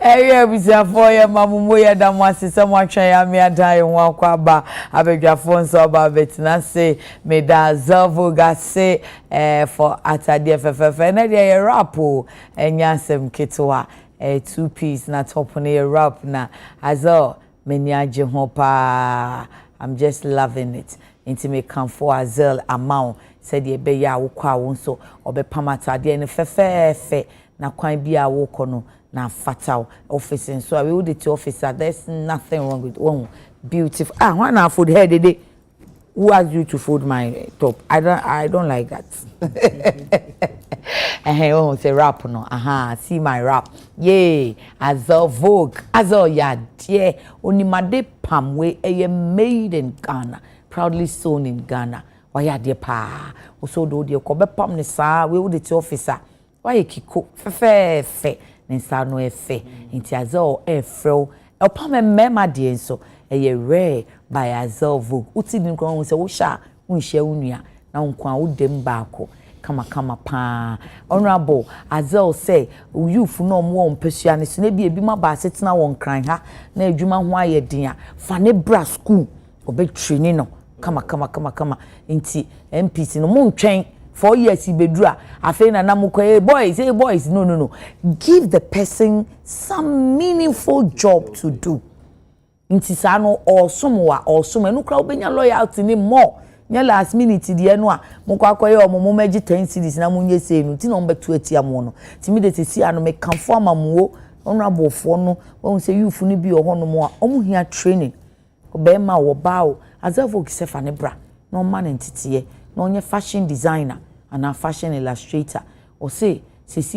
Area before your mamu ya da mwasi se mwatwa ya me adan ho akwaba abedwafo nso ba betina say me da zavo gase for atade fefefe na de ye rap o enyasem ketwa 2 piece na top na ye rap na azo meni age ho pa. I'm just loving it. Into me come for Azel amount said ye be ya wo kwa wo nso obepamata de ne fefefe na kwan bia wo kono na fatal office and so I will the officer. There's nothing wrong with one beautiful. When I food here today, who asked you to fold my top? I don't like that. And he won't say rap no. See my rap. Yay, as a Vogue, as a ya dear, only my de pam way a made in Ghana, proudly sewn in Ghana. Why ya dear pa? Also do dear cobe pam ne sa we will the officer. Why kiko fe Nensa no efe nti azo efro opame mema de nso eye rare by azo uti din kron se wo sha unhia unua na nkwa wo dem baako kama pa honorable azo say youth no mo mpesua ne so na bi ebi ma ba setena won kran ha na adwuma ho aye din a fa ne bra school obe training no kama nti MPC no mo ntwen 4 years ibedura afi na namuko boys no give the person some meaningful job to do nti sa no osum enu kra obenya loyalty ni more nya last minute de no a mokwa akoye omo magi 10 cities na munye se nu ti no mbetu atia mo no ti mi de tesi ano me kanfo amamuo honorable fo no won say youth ni bi ohono mo a omo hia training obema wo bawo azavo kisefa ne bra no man entitiye no onye fashion designer and a fashion illustrator or say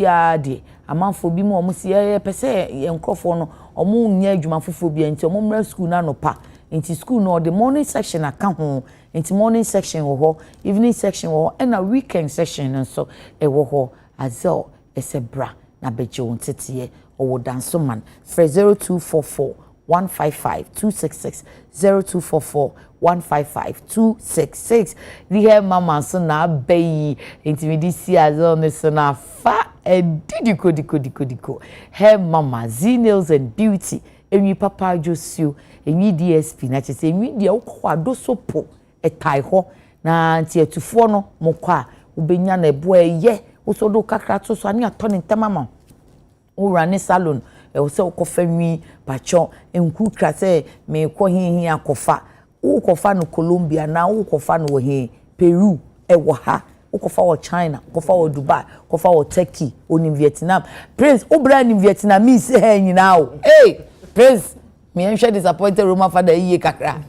ade amanfo bi mo si pese enkrofo no omo nya adwuma fofo bi enti omo mra school na no pa enti school no the morning section aka ho enti morning section wo ho evening section wo and a weekend section nso e wo ho azel esebra na beje won tete o dance man 0244 155 266 0244 155 266 the mama so na bayi intimidi si azo ne so na fa didiko her mama Z-Nails and Beauty enwi papa Josio enwi DSP na chese enwi dia ukwa do sopo etai ho na nti etufo no mokwa ubenya na ebo eye usodo kakra to so ani atoni ntamama ura ne salon e se ukofa nwi pacho enku kra se me ko hihi akofa ukofa no Colombia na ukofa no he Peru e wo ha ukofa wo China ukofa wo Dubai ukofa wo Turkey oni Vietnam prince obra ni Vietnamese he nyina o hey prince me enhwe disappointed Roma father iye kakra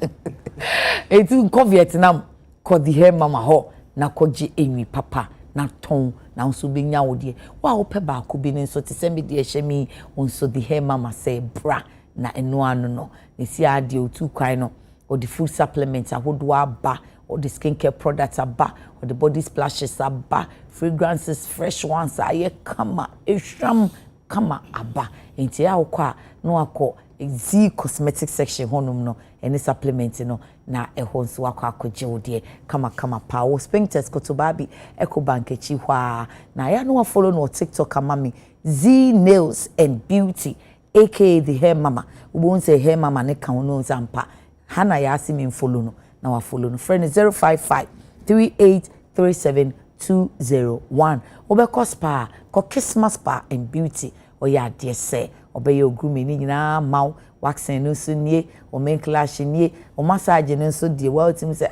etu ko Vietnam ko di he mama ho na koji enwi papa na ton na nso benya wo de wa wo pe ba ko bi ne nso te sembe de ehemi nso di he mama say bra na eno anu no ne si ade otu kwan no or the food supplements ahodo aba or the skincare products aba or the body splashes aba fragrances fresh ones aye kama ehwam kama aba enti ya okwa no akọ Z cosmetic section honum no any supplement no na ehon so akwaje wode kama pa wo sphincters kotobabi ecobank echi hwa na ya no follow no TikTok kama me Z-Nails and Beauty aka the hair mama we won't say hair mama ne kan no zampa hana ya asimi follow no na wa follow no friend 055 3837 201 obeko spa ko Christmas spa and beauty o ya de say obeye ogumi ni nyina maw waxing no so nie o men clash nie o massage no so de well team say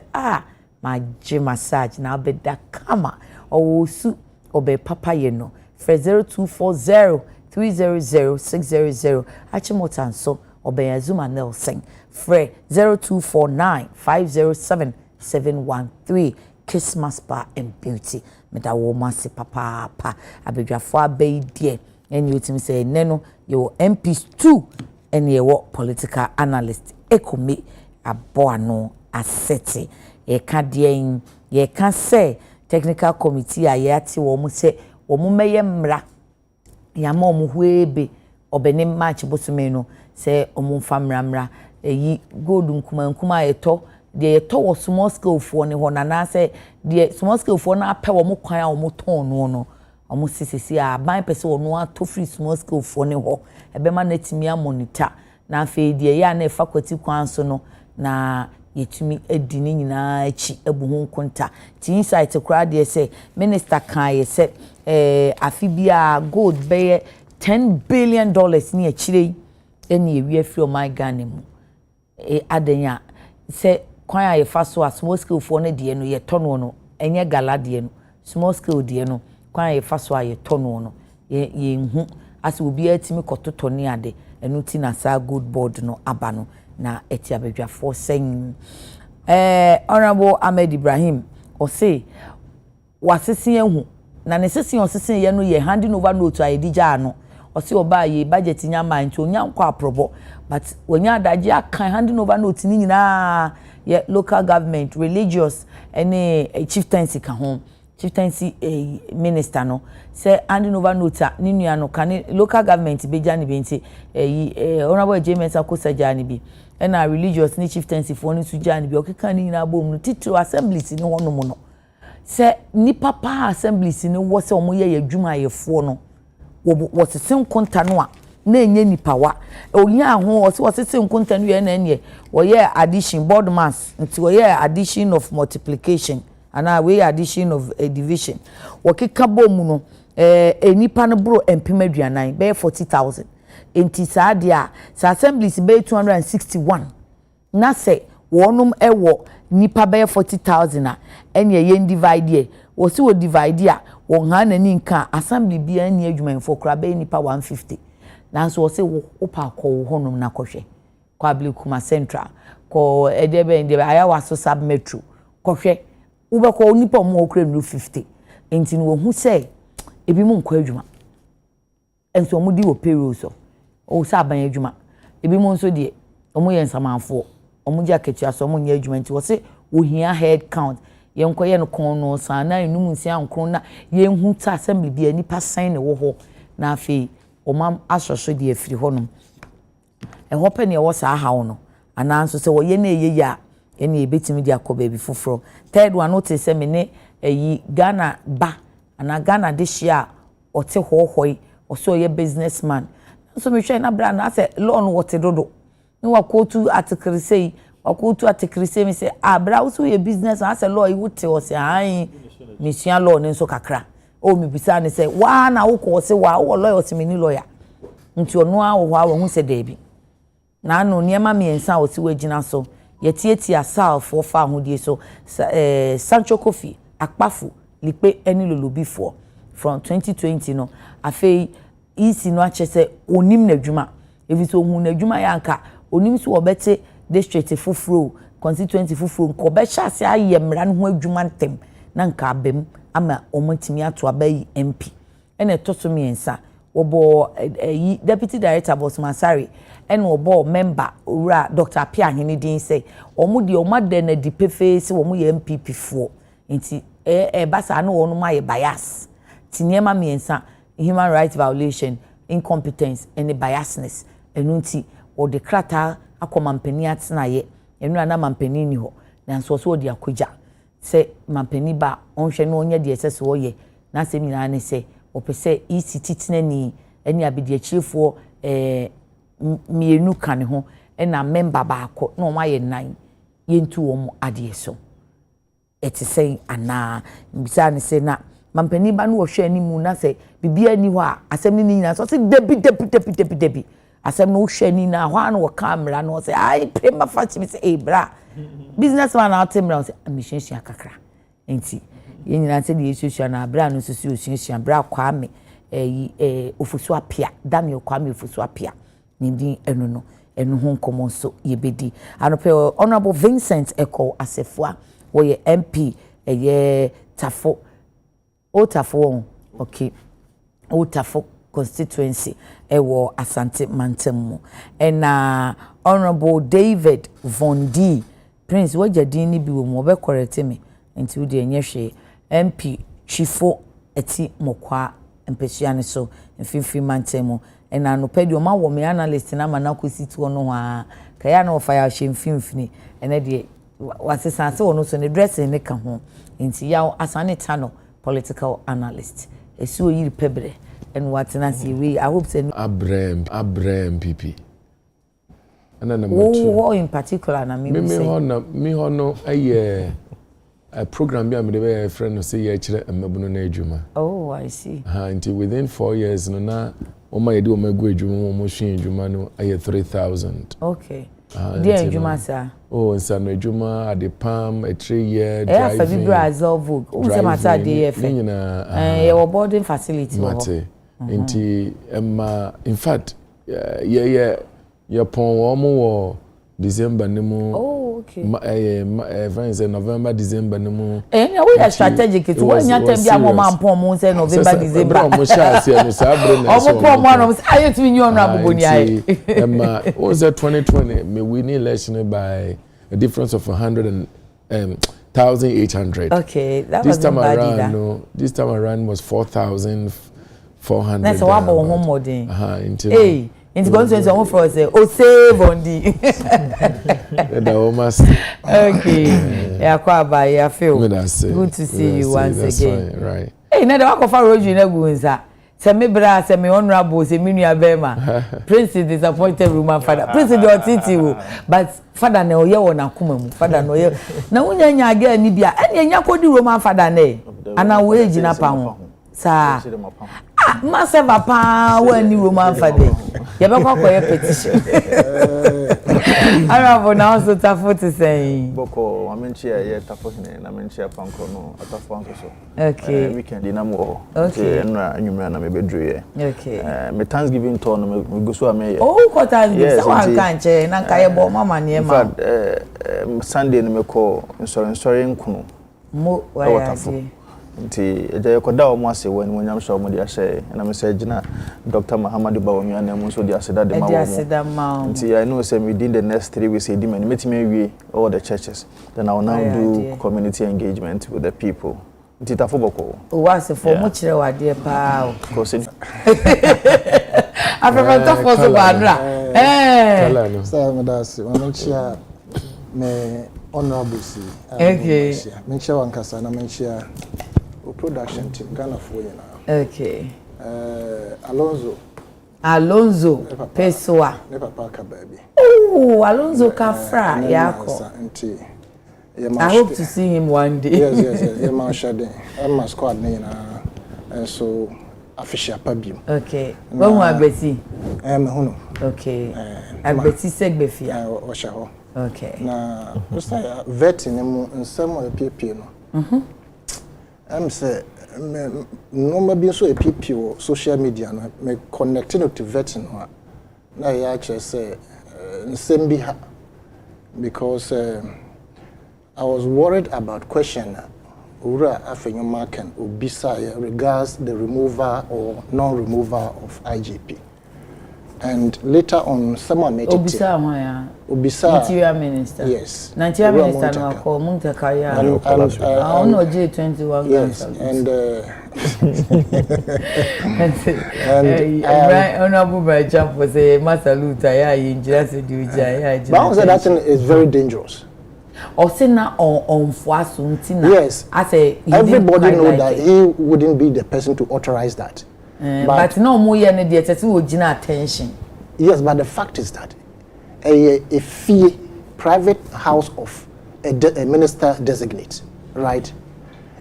my gym massage na obeda kama o su obe papa ye no 0240 300 600 achimotan so obey Zuma Nelson Fre 0249 507 713 Christmas Bar and Beauty me da woman se papa abedwafo abey die and you team say neno your MPs 2 and your political analyst ekomi aboano asete e ka die ye ka say technical committee ayati wo mu se wo mu meye mra ya ma omu huebe obene match bosume no se omu famramra eyi gold nkuma eto de eto wo small scale fo ne ho na na se de small scale fo na apɛ wo mu kwan a wo mu ton no omo sisisi a ban pese ono ato free small scale for ne ho ebe ma natimi monitor na afa die ya na faculty kwan so no na yetumi edi ni nyina achi ebuhu nkonta ti insight kura de say minister kan ye say afi bia gold be $10 billion ni achire eni ewie free my Ghana mu adenya say kwan ya fa so a small scale for ne de no ye tono no enye gala de no small scale de no kwan ya fa so a ye tono no ye hu as obi atimi kototo ne ade enu ti na sa good board no aba no na eti abedwafo sen honorable Ahmed Ibrahim o say wasese ehu na ne sese osese ye no ye handing over note a edija no o say oba ye budget nyama nti onya nkwa aprobo but onya adaje akan handing over note ni nyina ye local government religious any chieftaincy ka home chieftaincy minister no say handing over note ni nua no kan local government beja ni benti honorable James Akosa jani bi na religious ni chieftaincy for ni suja ni bi okeka ni nyina bom no titiri assemblies ni hono mo no say ni papa assemblies ni wo se omo ye adwuma yefo no wo sesen konta no a na enye nipa wa onya ho wo sesen konta no ye na enye wo ye addition board mass nti wo ye addition of multiplication ana we addition of a division wo keka bom no enipa no bro empem aduanan be 40,000 enti sadia sa assemblies be 261 na say wonum ewo nipa be 40,000 a enye ye divide e wo si wo divide a wo han na ni nka assembly bia ni adwumanfo kra be nipa 150 nanso wo se wo pa ko honum na kohwe kwa Kuma Central ko edebe aya waso sub metro kohwe wo be ko nipa mo okra no 50 enti no hu se ebi mu nkwa adwuma enso mo di wo payroll so o sa ban adwuma ebi mu nso de omo ye nsamanfo omo ji akatua so omo nya adwuma nti wo se wo hia head count ye nkoye no kon no sa na enum nsia nkron na ye hu ta assembly bia nipa sign ne wo ho na afi omam asosho de afiri honum hope ne wo sa ha wo no ana nso se wo ye na eye ya ene ebetimi de akoba bi foforo third one no te se me ne Ghana ba ana Ghana de shia ote hohoi oso ye businessman so me hwe na bra na say loan wote dodo ni wakotu article say wakotu article say me say bra wo so ye business na say law you wote o say an mission law ne so kakra o me bisa ne say wa na wo ko say wa wo lawyer o me ni lawyer nti ono a wo ha wo hu say da bi na no niema me ensa o si wagina so ye tietia self for fa hodie so Sancho Kofi akpafu lipe eni lolobi for from 2020 no afei isi no achese onim na dwuma eviso hu na dwuma ya nka onim so obete district fufuro constituency fufuro nko be chase aye mra no ho adwuma ntem na nka abem ama omotimi ato abayi MP ene toso miensa obo deputy director Boss Masari ene obo member owura Dr. Apia Henidin say omo de omade na di pefe omo ye MPP fo nti basa no wono ma ye bias tiniema miensa human rights violation incompetence and biasness enunti o de krata akoma mpani atena ye enu na mampani ni ho nanso so de akogya se mampani ba onhwe no onye de esese wo ye na se nyina ne se opese ECT tinani eni abedi achirefo mienu kan ho na member ba akọ na o ma ye nan ye ntu wo mo ade so etise ana mbisa ne se na mampani ba no wo hwe animu na se bibia ni ho a asem ni nyina so se debi asem no hwe ni na ho an wo camera no se ai prema fachi me se bra businessman out temra se amishenshia kakra enti ye nyina se de yesusu na bra no susu osusu bra kwa me ofusu apia dami kwa me ofusu apia nindi enu ho nkomo so yebedi anope honorable Vincent Eko Asefua wo ye MP Tafo Otafo okay Otafo constituency ewo Asante Mantemu and honorable David Vondi Prince wajadin ni bi wo mo be correct me nti wo de enye MP Chifo eti mokwa mpesiane so mfimfim Mantemu and anopedi o ma wo me analyst na manakosi no ha kaya na ofaya hye mfimfini ene de wasesa se wono so ne dressing ne ka ho nti ya asane tano political analyst esi oyi pebre and what na see we I hope say Abraham PP and then oh in particular na me hono a program bi am dey a friend no say ye kire amabuno na adwuma. Oh, I see. Until within 4 years no na o ma ye dey o ma go adwuma mo hwe adwuma no aye 3,000. Okay. Dey adwuma sa. Oh, nsa no adwuma at the palm a 3-year driving. Eh, for Brazil vogue. O se mata dey e fe. Your boarding facility ho. Nti in fact ye pon wo mo wo December nemu. Oh, okay. Friends November December nemu. We are strategic. It's when you tell me I'm on pom say November December. Mo sha se no sa bre na. Omo pom no say to me you na boboni ai. Was that 2020 me win election by a difference of 1,800. Okay, that was bad either. This time around was 4,400. That's what about home modern. Hey. Into going to for say oh save on the okay yeah quite by I feel good to see you once again fine, right hey na the work of road you na go nsa say me bra say me honorable say me nua bema prince is disappointed roman father prince the otiti but father na oye won akoma mu father na oye na wunya nya aga ni bia ene nya kodi roman father na ana wo ejina pa ho sa massive papa when you roman father you be kwa petition arabo now so tough to say boko amenchi ye tafo hine na menchi apanko no atafo anko so okay weekend na mo okay na anwumra na me bedru ye okay me thanksgiving tour no me go so am ye oh ko thanksgiving so an kanche na kaye bo mama ne ma Sunday no me ko nsori nkunu mo wa nti eja yekoda omo ase wani wonyam sha omo dia hye na me say gina Dr. Muhammad Bawumia na mo so dia seda de ma nti I know say within the next 3 weeks edi mani metime wie all the churches then I will now do community engagement with the people nti tafo boko o wase for mo kire wade pa ko se after tafo so badra so madasi wamenchia me honorable si okay menchia wankasa na menchia production team Ghana for you now. Okay. Alonso Pessoa. Ne papa ka baby. Oh, Alonso Kafra yako. I hope to see him one day. Yes. Ye ma shade. My squad na and so official pabim. Okay. When we agbeti? Hunu. Okay. Agbeti segbefia. O sha ho. Okay. Na Mr. Vet ni mu nsem o PP no. I'm say no be so a people social media no me connecting to vetting no na ya actually say nsem bi ha because I was worried about question ura afenyo marken obisa regards the removal or non-removal of IGP. And later on, someone made Obisa Interior Minister. Yes. Interior Minister no call Muntakaya. I don't know J21 yes, and right honorable by jump was a masaluta ya injira duja ya. But that thing is very dangerous. Or say na on Fuasuntina. Yes. I say everybody know that he wouldn't be the person to authorize that. But no more than the attention. Yes, but the fact is that a fee private house of a minister designate, right?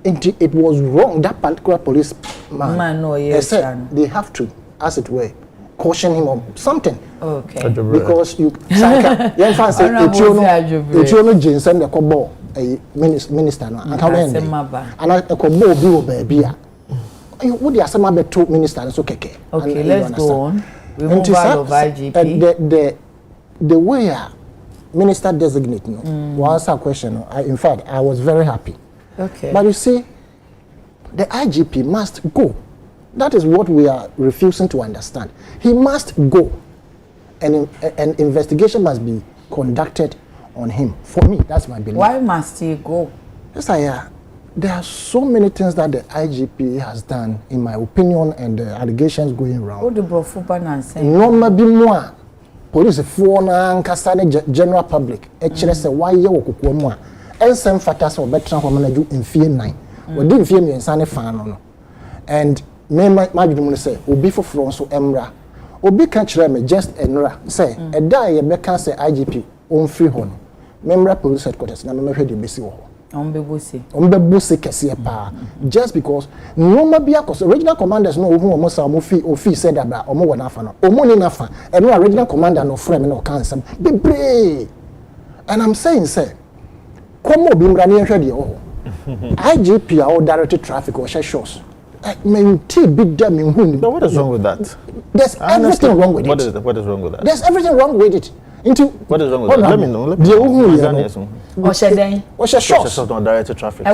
It was wrong. That particular policeman, said they have to, as it were, caution him on something. Okay. Because you can't say Jensen the Kobo a minister no and a Kobo baby. What the asema two ministers so keke. Okay, let's go on. Removal of IGP. The way minister designate no was a question. In fact, I was very happy. Okay. But you see, the IGP must go. That is what we are refusing to understand. He must go, and an investigation must be conducted on him. For me, that's my belief. Why must he go? Yes, there are so many things that the IGP has done, in my opinion, and the allegations going around. What the Brofupa and say? No, maybe more. Police for na general public. Actually, say why you walk more. And some factors for better for manage in fear 9. We didn't fear me in Sunny fan no. And me my dream say obi foforo so emra obi can kire me just enra say e da ye be can say IGP on free ho no memra police headquarters na me hwe de besi wo ombebosi kese pa just because no be akos original commanders no hu omo sa omo fi said abra omo wona afa no omo ni nafa e no original commander no frame no kan sam bebre and I'm saying say komo bi mra ne hwe de oh IGP or directed traffic or share shows me T big damn in who. But what is wrong with that? There's everything wrong with it. What is wrong with that? There's everything wrong with it. What is wrong with that? Let me know. Let me know. What's your shots? On directed traffic.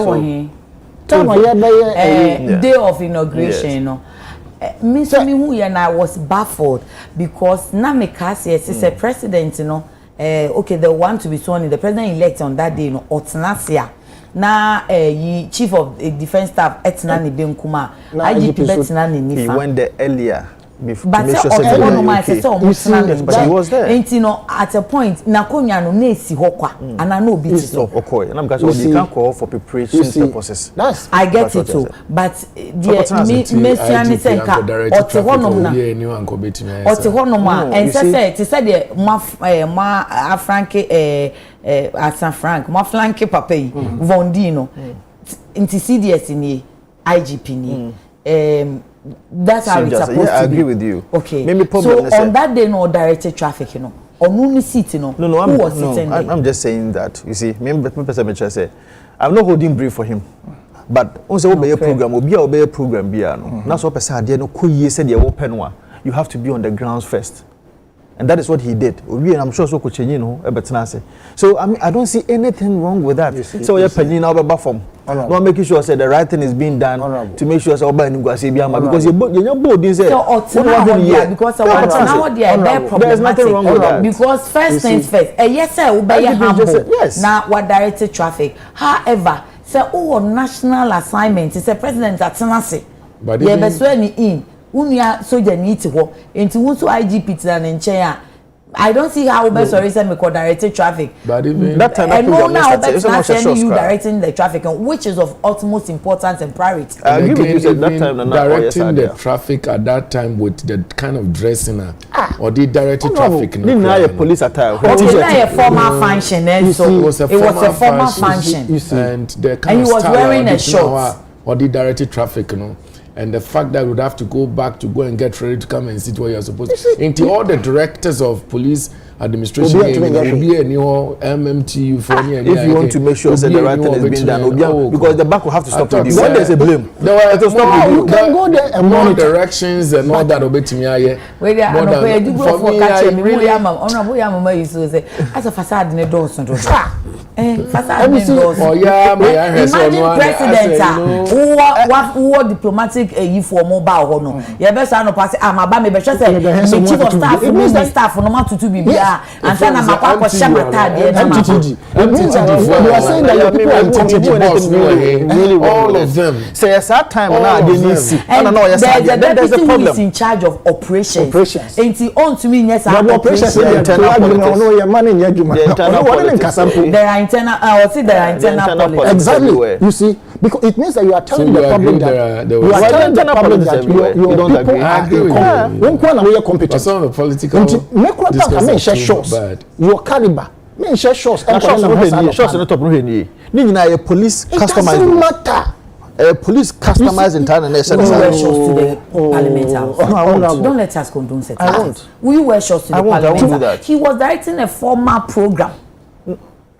Day of inauguration, no. Me who and I was baffled because Namika says a president, you know, okay, the one to be sworn in, the president elect on that day, you know, Otnasia. Na chief of defense staff etna ni benkuma IGP betna ni nifa. He went there earlier before but to make sure that but he was there. And you know at a point na konya no na esi hokwa and I know bit so. Okay, and I'm going to can call for preparation purposes. That's I get it too. But the mesiani senka ote honom na ote honom and say the ma afranke at San Frank, my flanke pape, Vondino, into CDS in IGP ni. That's how it's supposed to be. I agree with you. Okay. So on that day, no directed traffic, you know, or no seat, you know. I'm just saying that. You see, me say, I'm not holding brief for him. But once obey a program, obey a program, that's what person no kuye said you open one. You have to be on the grounds first. And that is what he did. And I'm sure so could change, you know, so I mean, I don't see anything wrong with that. So you're penny now about form. Not making sure say the right thing is being done to make sure say because you're both didn't say because there's nothing wrong with that. Because first things first, yes sir, obey humble. Yes. Now what directed traffic. However, say national assignment is a president at Tanasi. But in unia soldier need to go into who IGP than in chair. I don't see how best or reason we could direct traffic. But even that time and no now that's not you directing the traffic, which is of utmost importance and priority. I agree with you that time directing the traffic at that time with the kind of dressing or the directed traffic. Police attire. Okay, now a formal function, and so it was a formal function. And the kind of he was wearing a short or the directed traffic, you know. And the fact that we would have to go back to go and get ready to come and sit where you're supposed to. Into all the directors of police administration, will be a new MMTU for if you want to make sure that the right thing is being done, because the back will have to stop with you. When there's a blame, you can go there and more directions and all that. As a facade, ne don't imagine president who diplomatic for mobile no you best no pass amaba me be say me chief of staff me the staff no ma tutu bibia and say na mapa ko shamata de na you are saying that your people are really all of them say yes that time na they need see and no yes there's a problem in charge of operations and he on to me yes operations no your man in yaduma there are internal politics. Exactly. You see, because it means that you are telling the public that you are telling the public that you don't agree. I agree with you. Competent. Some of the political discussions are your caliber. Me share shots. Shots not top no here. Ni na police customized. It doesn't matter. Police customized entire nation. Wear shorts to the parliament house. Don't let us condone such things. Will you wear shorts to the parliament house? He was directing a formal program.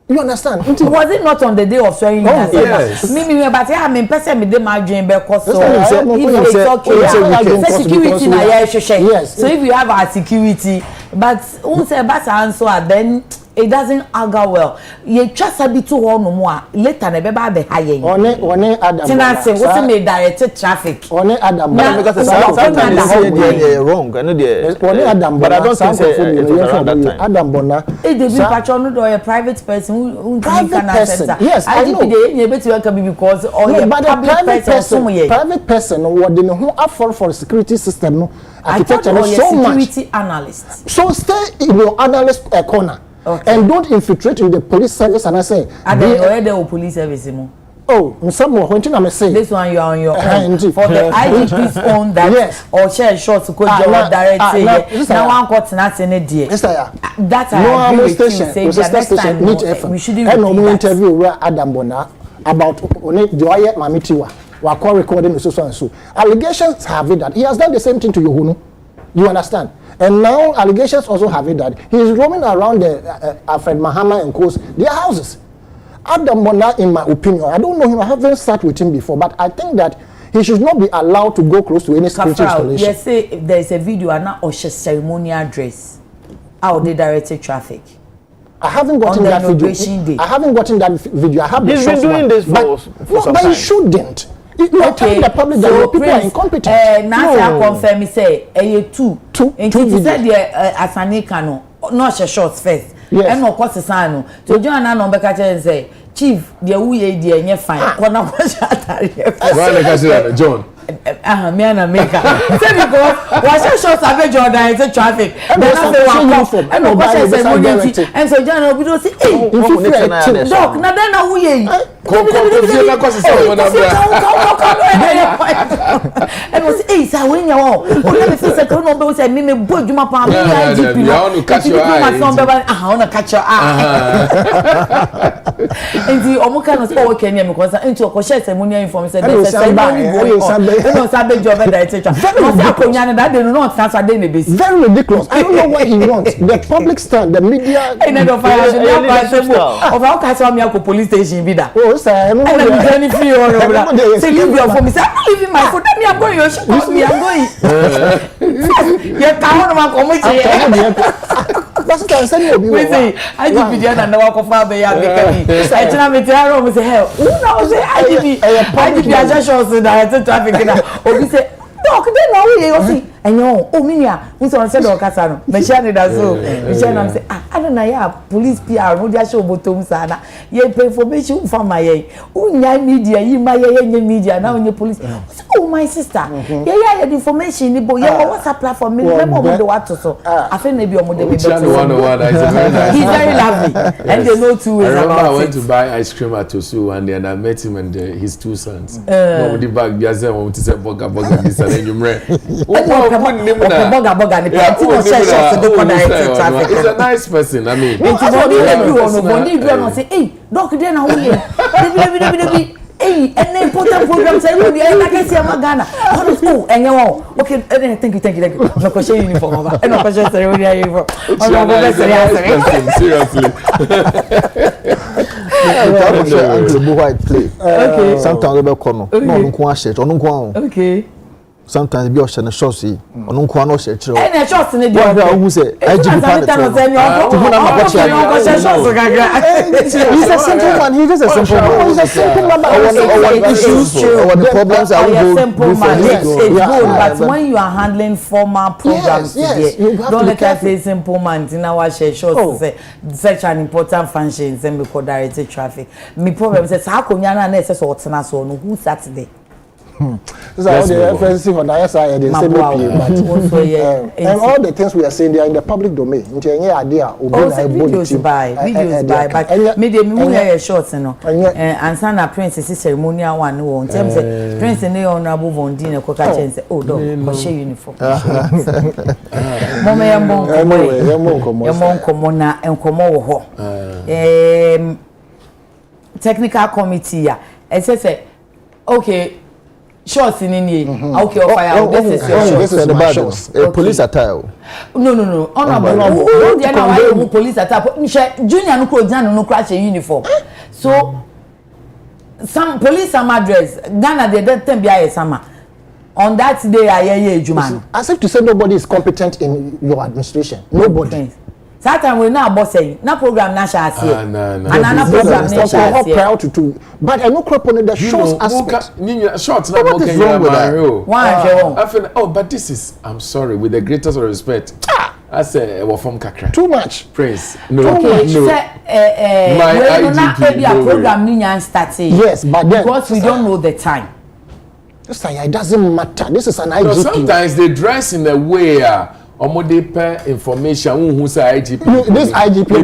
You understand? Was it not on the day of swearing in? Yes. Me, but I mean, person me dey margin because so it's okay. Security na yes. So if you have our security, but once a bad answer, then it doesn't augur well. You just a bit too no more. Later, ne beba be higher. One Adam. Tina say, what's me directed traffic? One Adam. Because sometimes they wrong. I know they. One Adam. But I don't think around that time. Adam Bona. It dey be patron or a private person who private person. Yes, I know. You bet you can be because or a public person. Private person. What they know who afford for security system no architecture so much. Security analyst. So stay in your analyst corner. Okay. And don't infiltrate with the police service and I say and then where the police service mo Oh, some when I say this one you are on your own. For the IGP's own that yes. or share shots to go direct now one got nothing in there. That I agree with you say next time we shouldn't repeat interview where Adam Bona about Joye Mamitiwa were recording so and so. Allegations have it that he has done the same thing to Yohunu. You understand? And now allegations also have it that he is roaming around the Alfred Mahama and Coast, their houses. Adam Bona, in my opinion, I don't know him, I haven't sat with him before, but I think that he should not be allowed to go close to any security installation. Yes, say if there is a video and now Osha ceremonial dress, how they directed traffic. I haven't gotten that video. Day. I haven't gotten that video. I have He's been doing this for some time. But he shouldn't. You are telling the public that your people are incompetent. Now I confirm me say two. And he said Asani Kano, not a short first. Yes. And no cost sano. So John and Nombeka and say, Chief, the we and you're fine. Kona John. Me and America. Say because was a short savage or there is a traffic. And no question and so John will say, hey, dog, now then we and was ace, I win your own. Let me feel second number say, me boy, you my palm, I want to catch your eye. I want to catch your eye. And the Omokan was all Kenya because into a question ceremonial information. There's a ceremony going on. Very ridiculous. I don't know what he wants. The public stand, the media. Police station be that. Oh, sir, I'm not leaving your phone. I'm leaving my phone. I'm going. I'm going. You can't come that's what I'm saying. We say, I did be and the walk of our baby. I tell me, I say, hell, who knows? I did be a just that traffic. Or we say, Doc, then now we see. And no, oh, Minia, who's on Sendo Casano, Machine does so. Machine, say, I don't know, police PR, no, they show bottom sana. Ye pay information from my media, you my media, now in your police. Oh, my sister, yeah, the information, what's a platform, remember the water so. I think maybe your model. He's very lovely, and they know two ways about it. I went to buy ice cream at Tosu, and then I met him and his two sons. Nobody back, Biazen, want to say, Boga, this and you He's a nice person. I mean, hey, Doc, then how we hey, and then important programs. I can see Ghana. Oh, and you okay, thank you. No question uniform. And no question seriously. Okay. Sometimes about corner. No, okay. Sometimes be ocean shots on no shit. And a shot in the who say he's a simple man. He is a simple man. He's a simple man. The problems are simple man. It's good, but when you are handling formal programs, don't let us say simple man. In our share shots, say such an important function. Then we call directed traffic. My problem is how come you are not necessarily so who Saturday. These are all the references on the side, and all the things we are saying, they are in the public domain. Videos by, but maybe we shorts, and Sana Prince is ceremonial one. Won't Prince and the honorable Von Dina Coca and say, oh, don't share uniform. Technical committee, and say, okay. Shots in India. Okay, fire. This is the shots. Police attire. No. Honorable. They are not police attire. Junior no clothes, no crash uniform. So some police summer dress. Ghana they don't tell me summer. On that day, I Juman. As if to say nobody is competent in your administration. Nobody. That we now boss saying na program na share here. Another program na share here. Proud to do. But I know crop on the shows aspect. Shorts na book and I feel but this is I'm sorry with the greatest of respect. I say we from kakra. Too much. Praise. No. My IGP program ni starting. Yes, but then because we don't know the time. It doesn't matter. This is an IGP. No, sometimes they dress in a way omode per information who say IGP. This IGP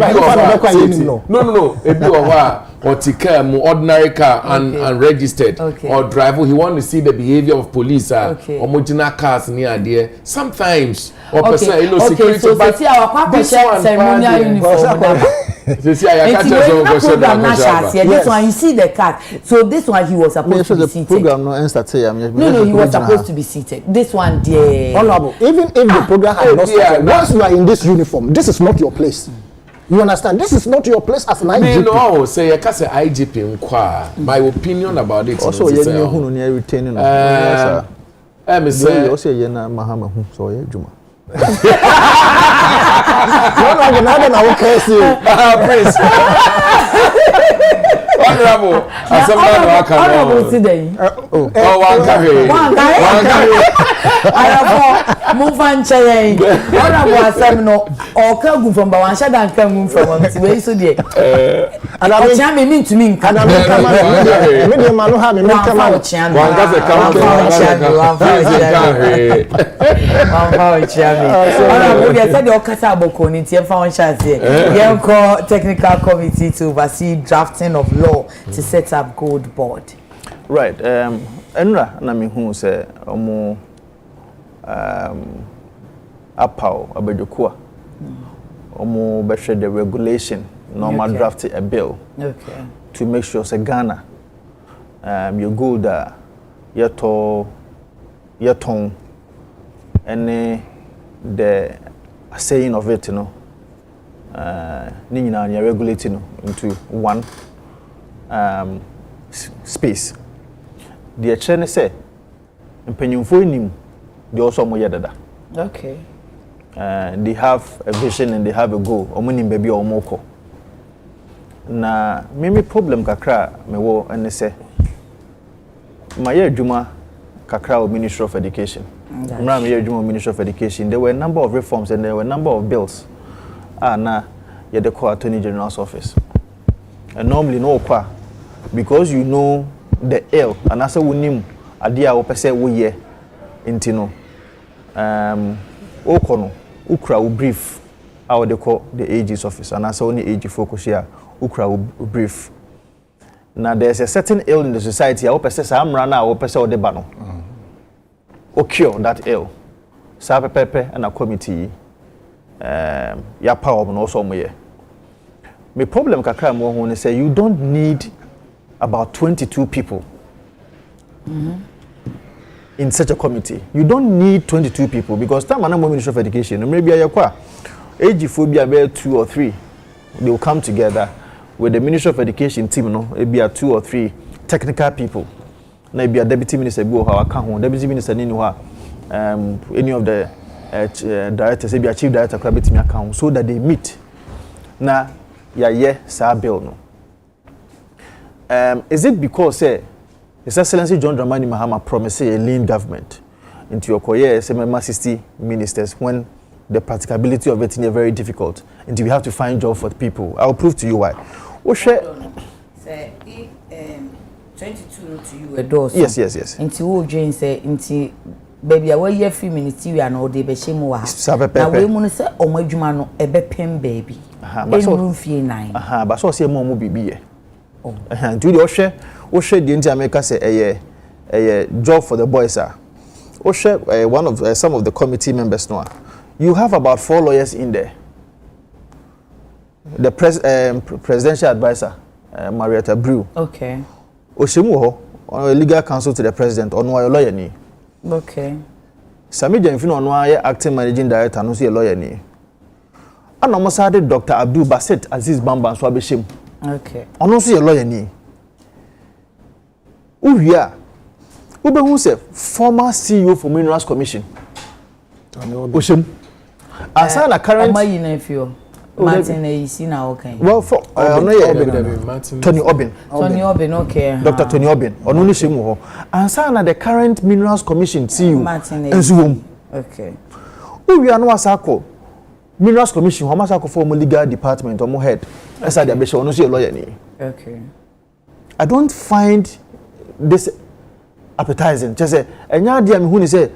no ebi o wa or car, ordinary car, unregistered, or driver. He want to see the behavior of police or mojina cars near there. Sometimes, or person, security. So see our ceremonial uniform. This one you see the car. So this one he was supposed to be seated. Program no, he was supposed to be seated. This one, dear. Honorable, even if the program has not started, once you are in this uniform, this is not your place. You understand? This is not your place as an IGP. No, say I can say IGP inquire. My opinion about it. Also, you know who near retaining. I'm saying also you know Mahama who so you Juma. Prince. Honorable. Honorable today. One carry. I have move on chain. Honorable seminar or come from Bawansha and come from way so dear. And I mean to me, can I come out? Technical committee to oversee drafting of law to set up gold board. Right. Enra na me hu say omo apaw abedukua. Omo be share the regulation normal draft a bill. Okay. To make sure say Ghana your gold yeton any the saying of it, you know. Nina are regulating into one space. The chairman say, "Mpenyumfo nim, they also mo yedada." Okay. They have a vision and they have a goal. Omo nim baby omo ko. Na mimi problem kakra me wo ene say, "Maye adwuma kakra o Ministry of Education." Mra me adwuma Ministry of Education. There were a number of reforms and there were a number of bills. Na you the call Attorney General's office. And normally no kwa because you know the ill and as a wunim adia wo pese wo ye intino okono ukra wo brief how they call the AG's office and as only AG focus here ukra wo brief. Now there's a certain ill in the society wo pese sa amra na wo pese wo de ba no o cure that ill sa pepe and a committee ya power no so moye. My problem kakra mo ho say you don't need about 22 people in such a committee. You don't need 22 people because time and Ministry of Education maybe ayakwa age phobia be 2 or 3 they will come together with the Ministry of Education team no it be 2 or 3 technical people na be a deputy minister bi o ha aka ho deputy minister ni ho any of the directors be a chief director crabit me account so that they meet na ya sa bill no is it because His Excellency John Dramani Mahama promised a lean government into your career 60 ministers when the practicability of it is very difficult and we have to find job for the people. I'll prove to you why. Say 22 to you a dose. Yes. Into who Jane say into baby away ye free ministry and all the be shame wa. Na we mu say o madwuma no e be pem baby. But so fie 9. But so say mo bibi ye. Do the share the Indian America say a job for the boys are. Share one of some of the committee members now. You have about 4 lawyers in there. The presidential advisor, Marietta Brew. Okay. Oshemu legal counsel to the president on why lawyer ni. Okay. Sami Jenfino on why acting managing director no see a lawyer ni. And almost had Dr. Abdul Basit Aziz Bamba so abeshim. Okay. Ono see a lawyer ni. Uwia. Ube who say former CEO for Minerals Commission. Oshemu. Asana current Martin is in our okay. Well, for Tony Obin. Okay. Dr. Tony Obin. Onuni Shemu. Asana the current Minerals Commission CEO. Martin. Okay. We are no asako. Minerals Commission. How much for legal department or more head? As I be sure no see a lawyer ni. Okay. I don't find this appetizing. Just say, enya dia me hu ni say.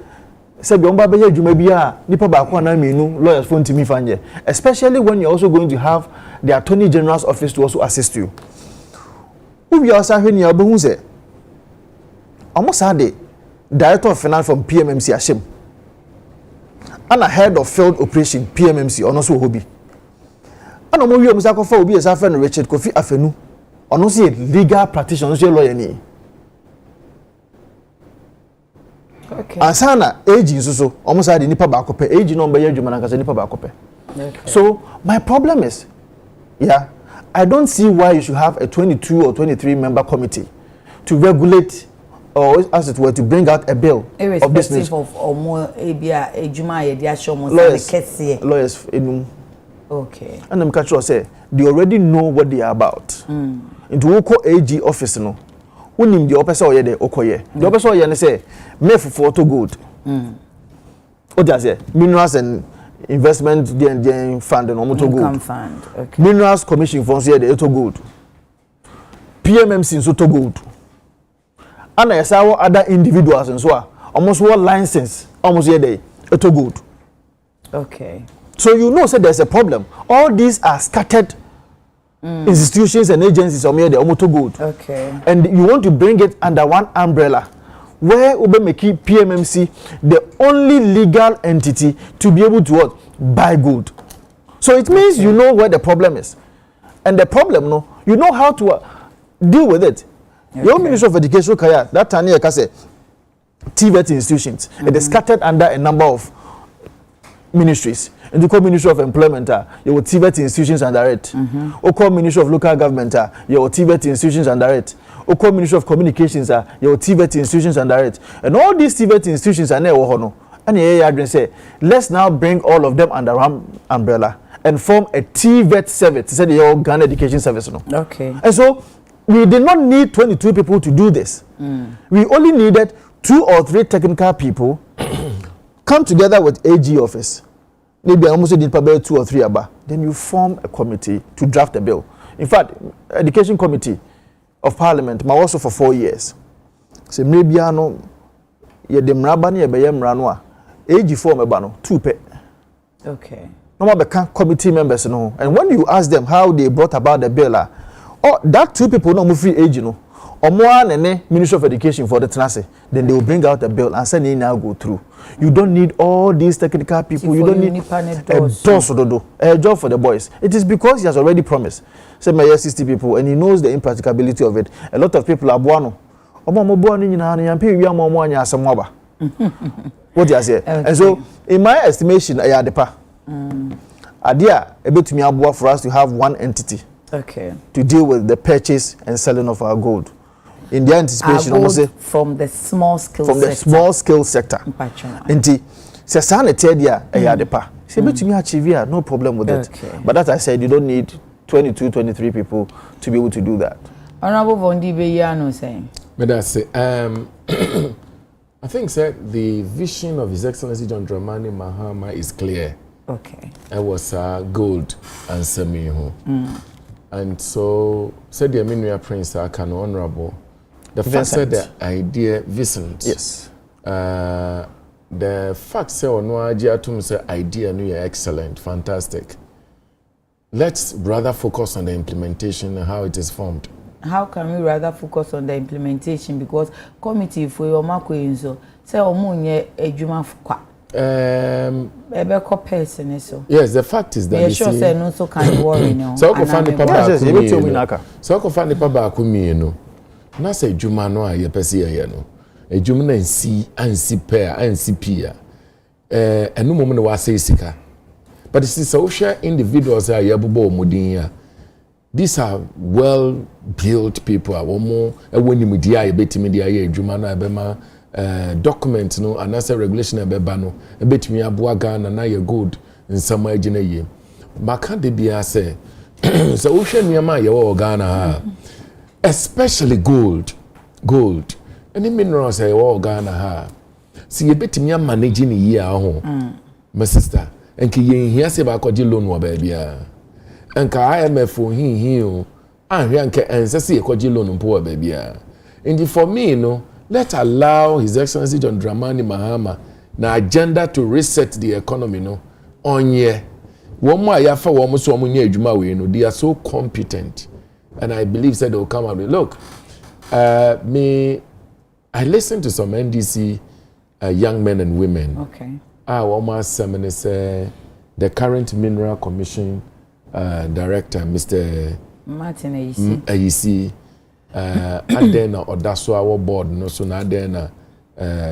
Sabi omba beye dwuma bia nipa ba ko na menu lawyers phone to me fanye especially when you're also going to have the Attorney General's office to also assist you. we are saying you are almost had the director of finance from PMMC Ashim and a head of field operation PMMC on also hobby. And no more you must have for be as a friend Richard Kofi Afenu on also legal practitioner lawyer ni. Okay. Asana age so almost had the nipa bakope age number year juma na nipa bakope. So my problem is, yeah, I don't see why you should have a 22 or 23 member committee to regulate or as it were to bring out a bill of this nature. Of more Lawyers in okay. And them catch say they already know what they are about. Into Oko AG office no. Unim the opesa oye de okoye. The opesa oye say me for to good. What does say minerals and investment the fund and omoto good. Fund. Okay. Minerals commission funds here de to good. PMMC so to good. And I saw other individuals and so almost one license almost here day to good. Okay. So you know, say there's a problem. All these are scattered institutions and agencies on here they almost good. Okay. And you want to bring it under one umbrella, where Ube make PMMC the only legal entity to be able to what? Buy good. So it means you know where the problem is, and the problem no, you know how to deal with it. Okay. Your Ministry of Education, Kaya, that time I say TVET institutions, it is scattered under a number of ministries. And you call Ministry of Employment, you will TVET institutions under it. You call Ministry of Local Government, you will TVET institutions under it. You call Ministry of Communications, you will TVET institutions under it. And all these TVET institutions are there. And the say, let's now bring all of them under one umbrella and form a TVET service. Say the whole Ghana Education Service. No? Okay. And so we did not need 22 people to do this. We only needed 2 or 3 technical people come together with AG office. Maybe I almost did probably 2 or 3 about. Then you form a committee to draft a bill. In fact, Education Committee of Parliament, my also for 4 years. So maybe I know ye dem rabani ye beye mrano AG form ebano 2 pe. Okay. No more become committee members no. And when you ask them how they brought about the bill, oh, that 2 people no move free AG no. Or more than Ministry of Education for the Tenase, then they will bring out a bill and send it now go through. You don't need all these technical people. You don't need a job for the boys. It is because he has already promised. Say my 60 people, and he knows the impracticability of it. A lot of people are buono. What do you say? And so, in my estimation, I had the pa. Idea a bit to me for us to have one entity. Okay. To deal with the purchase and selling of our gold. In their anticipation, almost from the small scale sector. From the small scale sector. Inti, se sana tedia ayadepa. Se betu me achieve no problem with it. But that I said, you don't need 22, 23 people to be able to do that. Honorable Vondi Beyano saying. But that's say, I think said the vision of His Excellency John Dramani Mahama is clear. Okay. It was gold and semi. And so said the Aminia Prince can honorable. The fact said the idea Vincent. Yes. The fact say or no idea to say idea no excellent, fantastic. Let's rather focus on the implementation and how it is formed. How can we rather focus on the implementation? Because committee for your Makoinzo say omunye ejuma kwa. Yes, the fact is that you sure say no so can worry no. So I find the papa so I find the papa kumi no. Na say juma no a yepese ye no. Ejuma na nsi pair nsi pia. Enu mom no wa say sika. But it's social individuals are yabubo omudin. These are well built people. Awomo ewoni media ebetimi dia ye ejuma na ebema document no and as a regulation ebeba no ebetimi aboa Ghana na ye good nsama agina ye. Maka de bia say so wo hwe niam ye wo Ghana ha. Especially gold. Any minerals say wo Ghana ha. Si ye betimi manage ni ye ho. My sister, enke ye hia se ba kwaje loan wo ba bia. Enka IMF o ahwe anke ensese ye kwaje loan mpo wo ba bia. And for me no, let's allow His Excellency John Dramani Mahama na agenda to reset the economy no onye. Womo ayafa womo so womo nya adwuma we no, they are so competent. and I believe said they will come out with. Look, I listened to some NDC young men and women. Okay. Almost say the current Mineral Commission director, Mr. Martin Ayisi, and then Odaso our board, no so now then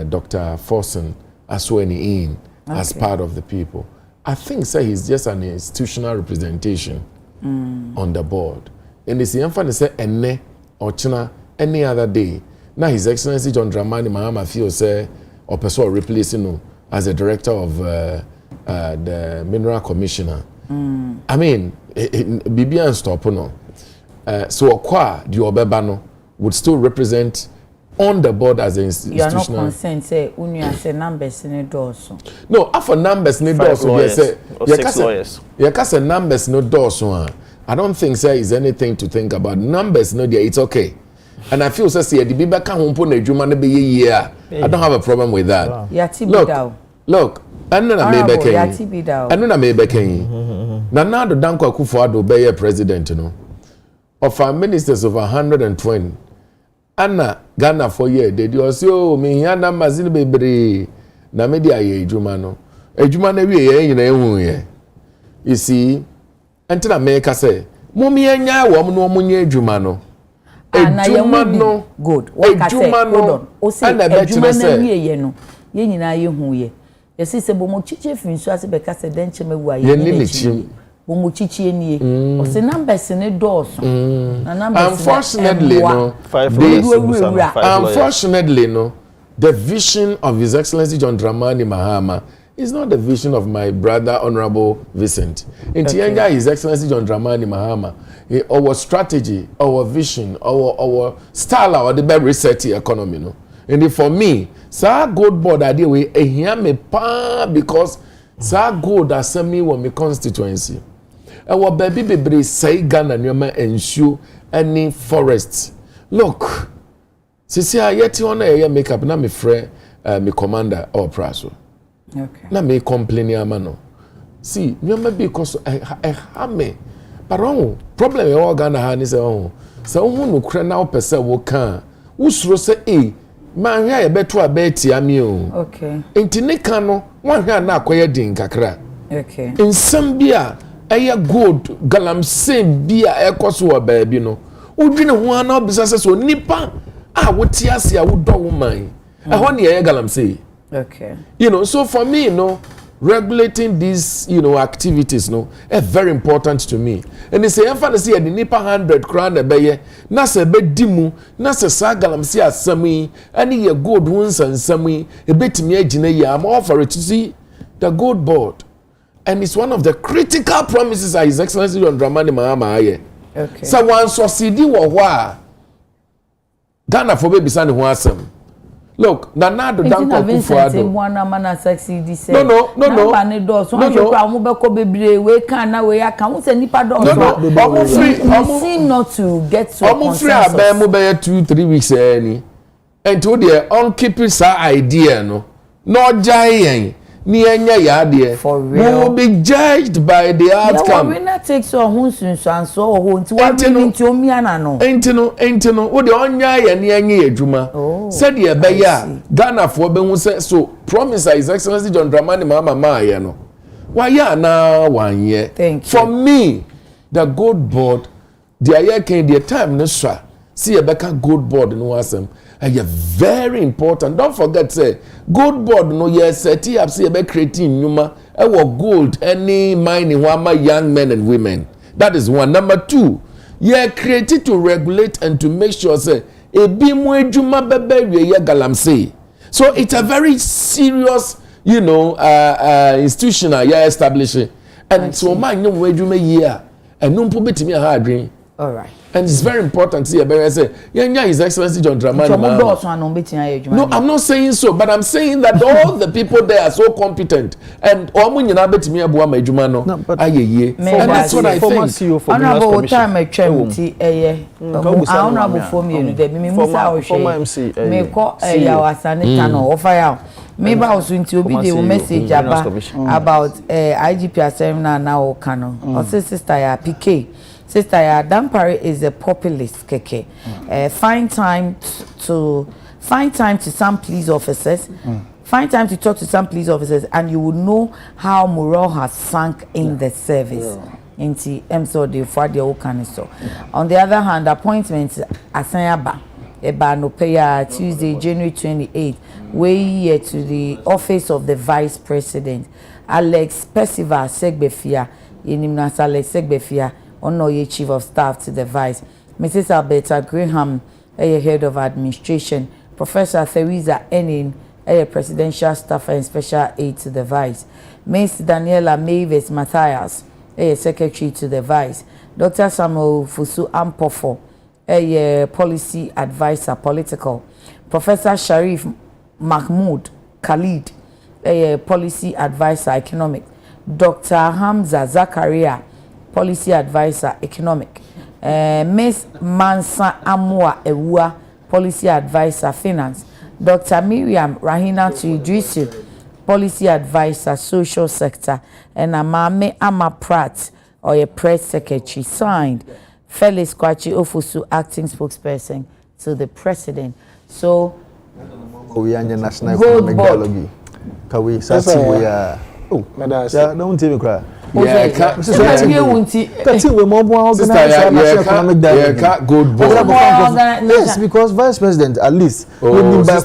Dr. Forson as well in as part of the people. I think say he's just an institutional representation on the board. And it's the emphasis say ene or china any other day. Now His Excellency John Dramani Mahama feels say or person replacing him as the director of the Mineral Commissioner. I mean, Bibi and stop no. So Okwa the Obebano would still represent on the board as an institutional. You are not concerned, say, Unia say numbers in the doors. No, after numbers in the doors, six lawyers. You can say numbers no doors. I don't think say is anything to think about. Numbers no there, it's okay. And I feel say the Bibi can home put a Juma be year. I don't have a problem with that. Wow. Look, I'm not a maybe I'm not a maybe now the Danko Akufo-Addo be president, you know. Of our ministers of 120. Anna Ghana for year they do so me yana mazin bebre na media ye ejuma no ejuma na wie ye nyina ehu ye you see entina make say mommy anya wo no omunye ejuma no ejuma no good what say hold on o say ejuma na wie ye no ye nyina ye hu ye ye se bomo chiche finso ase be ka se denche mewu aye ni chim bomo chichi enie o se numbers ne doors na numbers unfortunately no unfortunately no the vision of His Excellency John Dramani Mahama is not the vision of my brother Honorable Vincent. In Tianga, His Excellency John Dramani Mahama, our strategy, our vision, our style, our the better reset economy no. And for me, sa gold board idea we hear me pa because sa gold assembly wa me constituency. Our baby bebre say Ghana nyoma ensure any forests. Look, sisi ayeti ona ye makeup na me frɛ me commander or praso. Okay. Na me complain amano. See, nyoma because ha me. But problem e o Ghana ha ni se so hu no kra na opese wo kan. Usuro se man hia ye beto abeti ami o. Okay. Enti ne kan no wan hia na akoye din kakra. Okay. Nsam bia eye gold galamsey bia ekoso wa baabi no. Udwene ho ana obisa se so nipa wote ase a wodo wo man. Ehon ne eye galamsey. Okay. You know, so for me, regulating these, activities, are very important to me. And they say, I'm going to see a nipa 100 crown a beye, na se be dimu, na se sagalam si asami, any ye gold ones and sami, a bit me I'm all for it to see the gold board. And it's one of the critical promises of His Excellency John Dramani Mahama aye. Okay. So one society wa Ghana for baby son who asem. Look, Nanado Danko Akufo-Addo. No. Seem not to get to a consensus. 2-3 weeks and to the unkeeping idea no giant. For real. We will be judged by the outcome. We not take so and so what what the onya ejuma. Said the beya Ghana for be say so promise His Excellency John Dramani Mahama no. Why na 1 year. Thank you. For me, the gold board, the year came the time no sir. See a better gold board no asem. Very important. Don't forget say gold board no yes set up see about creating numa gold any mining wama young men and women. That is one. Number 2, created to regulate and to make sure say e bi mo ejuma bebe we galamsey. So it's a very serious institutional establishing. And so man no ejuma year and no mpo betimi ha adwen. All right. And it's very important to see a say, His Excellency John Dramani Mahama. No, I'm not saying so, but I'm saying that all the people there are so competent. And and that's what I think. Honorable time I honorable for me, maybe I was going to be the message about IGP assembly now Kano. Or sister PK. Sister Dampare is a populist keke. Find time to some police officers. Find time to talk to some police officers, and you will know how morale has sunk in the service. Into the for the Okaniso. On the other hand, appointments Asanyaba Eba no pay Tuesday, January 28th, way to the office of the Vice President. Alex Percival Segbefia, Inimnas Alex Segbefia, Onoye Chief of Staff to the Vice. Mrs. Alberta Graham, Head of Administration. Professor Theresa Enin, Presidential Staffer and Special Aide to the Vice. Miss Daniela Mavis Matthias, Secretary to the Vice. Dr. Samuel Fusu Ampofo, Policy Advisor, Political. Professor Sharif Mahmoud Khalid, Policy Advisor, Economic. Dr. Hamza Zakaria, Policy Advisor, Economic. Miss Mansa Amwa Ewa, Policy Advisor, Finance. Dr. Miriam Rahina Idrisu, Policy Advisor, Social Sector, and Amame Ama Pratt, or a Press Secretary. Signed, Felix Kwachi Ofusu, Acting Spokesperson to the President. So, we are national economic dialogue. Can we say we are? Oh, don't tell me cry. Yeah, good board. Yes, because Vice President at least English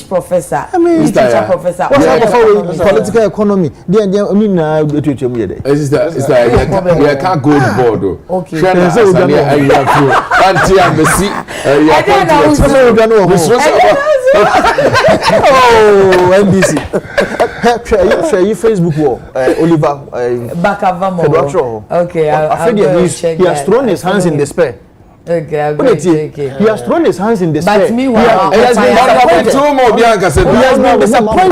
professor. I mean, literature professor. Political economy. Good board. Okay. Oh, NBC. Share your Facebook wall, Oliver Bakavamo. Okay, he has thrown his hands in despair. Okay, I'm going to check it. He has thrown his hands in despair. But meanwhile, he has been disappointed.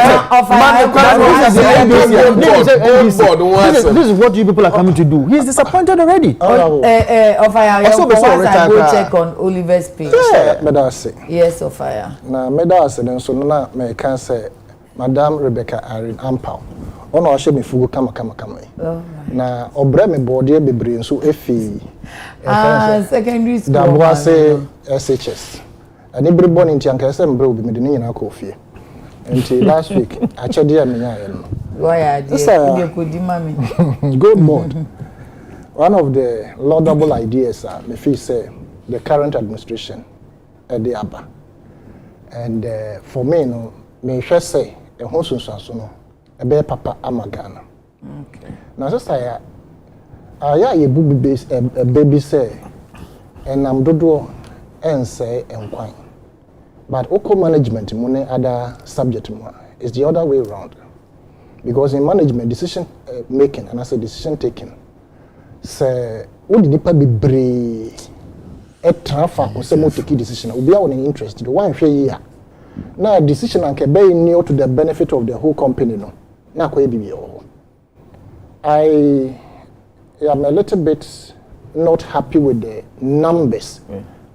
This is what you people are coming to do. He is disappointed already. I go check on Oliver's page. Yes, Ofaya. Now, Medals and so now, may can say, Madame Rebecca Irene Ampao. Ono ashe me fugo kama. Na obre me body be brain so efi. Secondary school. Da boa say SHS. And everybody in Tianka say mbre obi me de nyina ko fie. Until last week, achede am nya ye no. Why are they kodi mami? Good board. One of the laudable ideas me feel say the current administration at the Aba. And for me no me hwe say e ho sunsuaso no ebe papa amagana. Okay. Now sister ya ye baby say enam dodo ense enkwan. But oko management mu ne other subject mu is the other way around. Because in management decision making and I say decision taking say wo di nipa bebre e transfer ko say mo take decision obi a won interest do wan hwe yi a na decision anke be near to the benefit of the whole company no na ko e bibi o. I am a little bit not happy with the numbers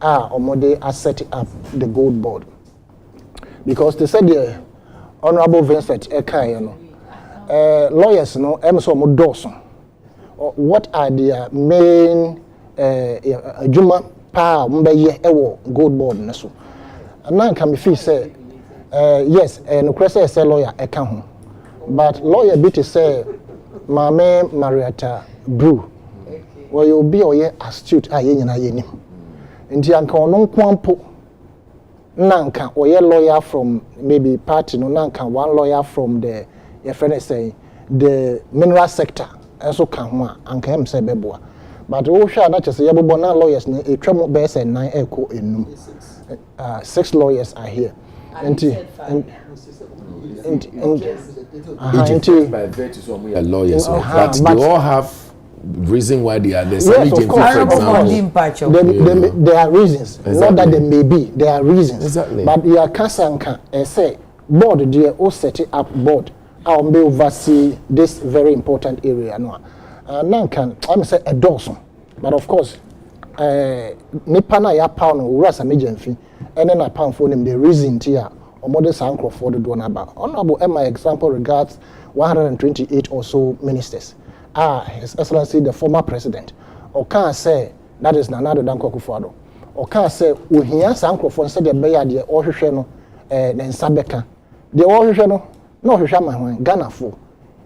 Omode are setting up the gold board. Because they said the Honorable Vincent Eka, lawyers, what are their main Juma Pa Mbaye gold board? And now can be feel say, yes, and Cressa is a lawyer, Eka, but lawyer bit say, Mame Marietta Brew. Well, you'll be astute, Nti anka ono kwampo nanka oye lawyer from maybe party no nanka one lawyer from the your friend say the mineral sector also kan ho anka em say beboa but wo hwa na chese ye bobo na lawyers na etwam be say 9 eko enum 6 lawyers are here nti by virtue some are lawyers but they all have reason why they are there. Yes, of course. There are reasons. Exactly. Not that they may be. There are reasons. Exactly. But you are Kasanka say board they all set it up board. I'll be oversee this very important area. No, now can I'm say a dozen. But of course, Nipana ya pound ura sa major fee. And then I pound for them the reason here. Or modern sank for the donor. Honorable Emma example regards 128 or so ministers. His Excellency the former president or can say that is Nana Dankwa Akufo-Addo or can say ohia sankrofo nse de beya de ohwehwe no ne nsabeka de ohwehwe no na ohwehwe amahwan Ghana fo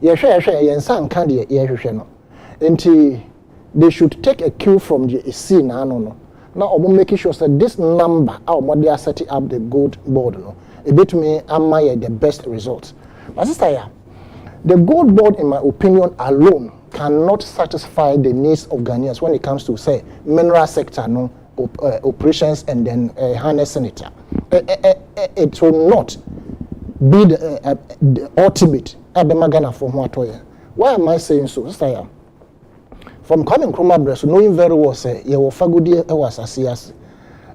ye hwehwe ye nsa nka de ye hwehwe no enti they should take a cue from the sea na no now omo making sure that this number our model are setting up the gold board no a bit me am the best results but sister ya the gold board in my opinion alone cannot satisfy the needs of Ghanaians when it comes to say mineral sector no operations and then harnessing it. It will not be the ultimate Ghana for what. Why am I saying so? Sister, from coming Nkrumah Breast, knowing very well say you will fagudi was asias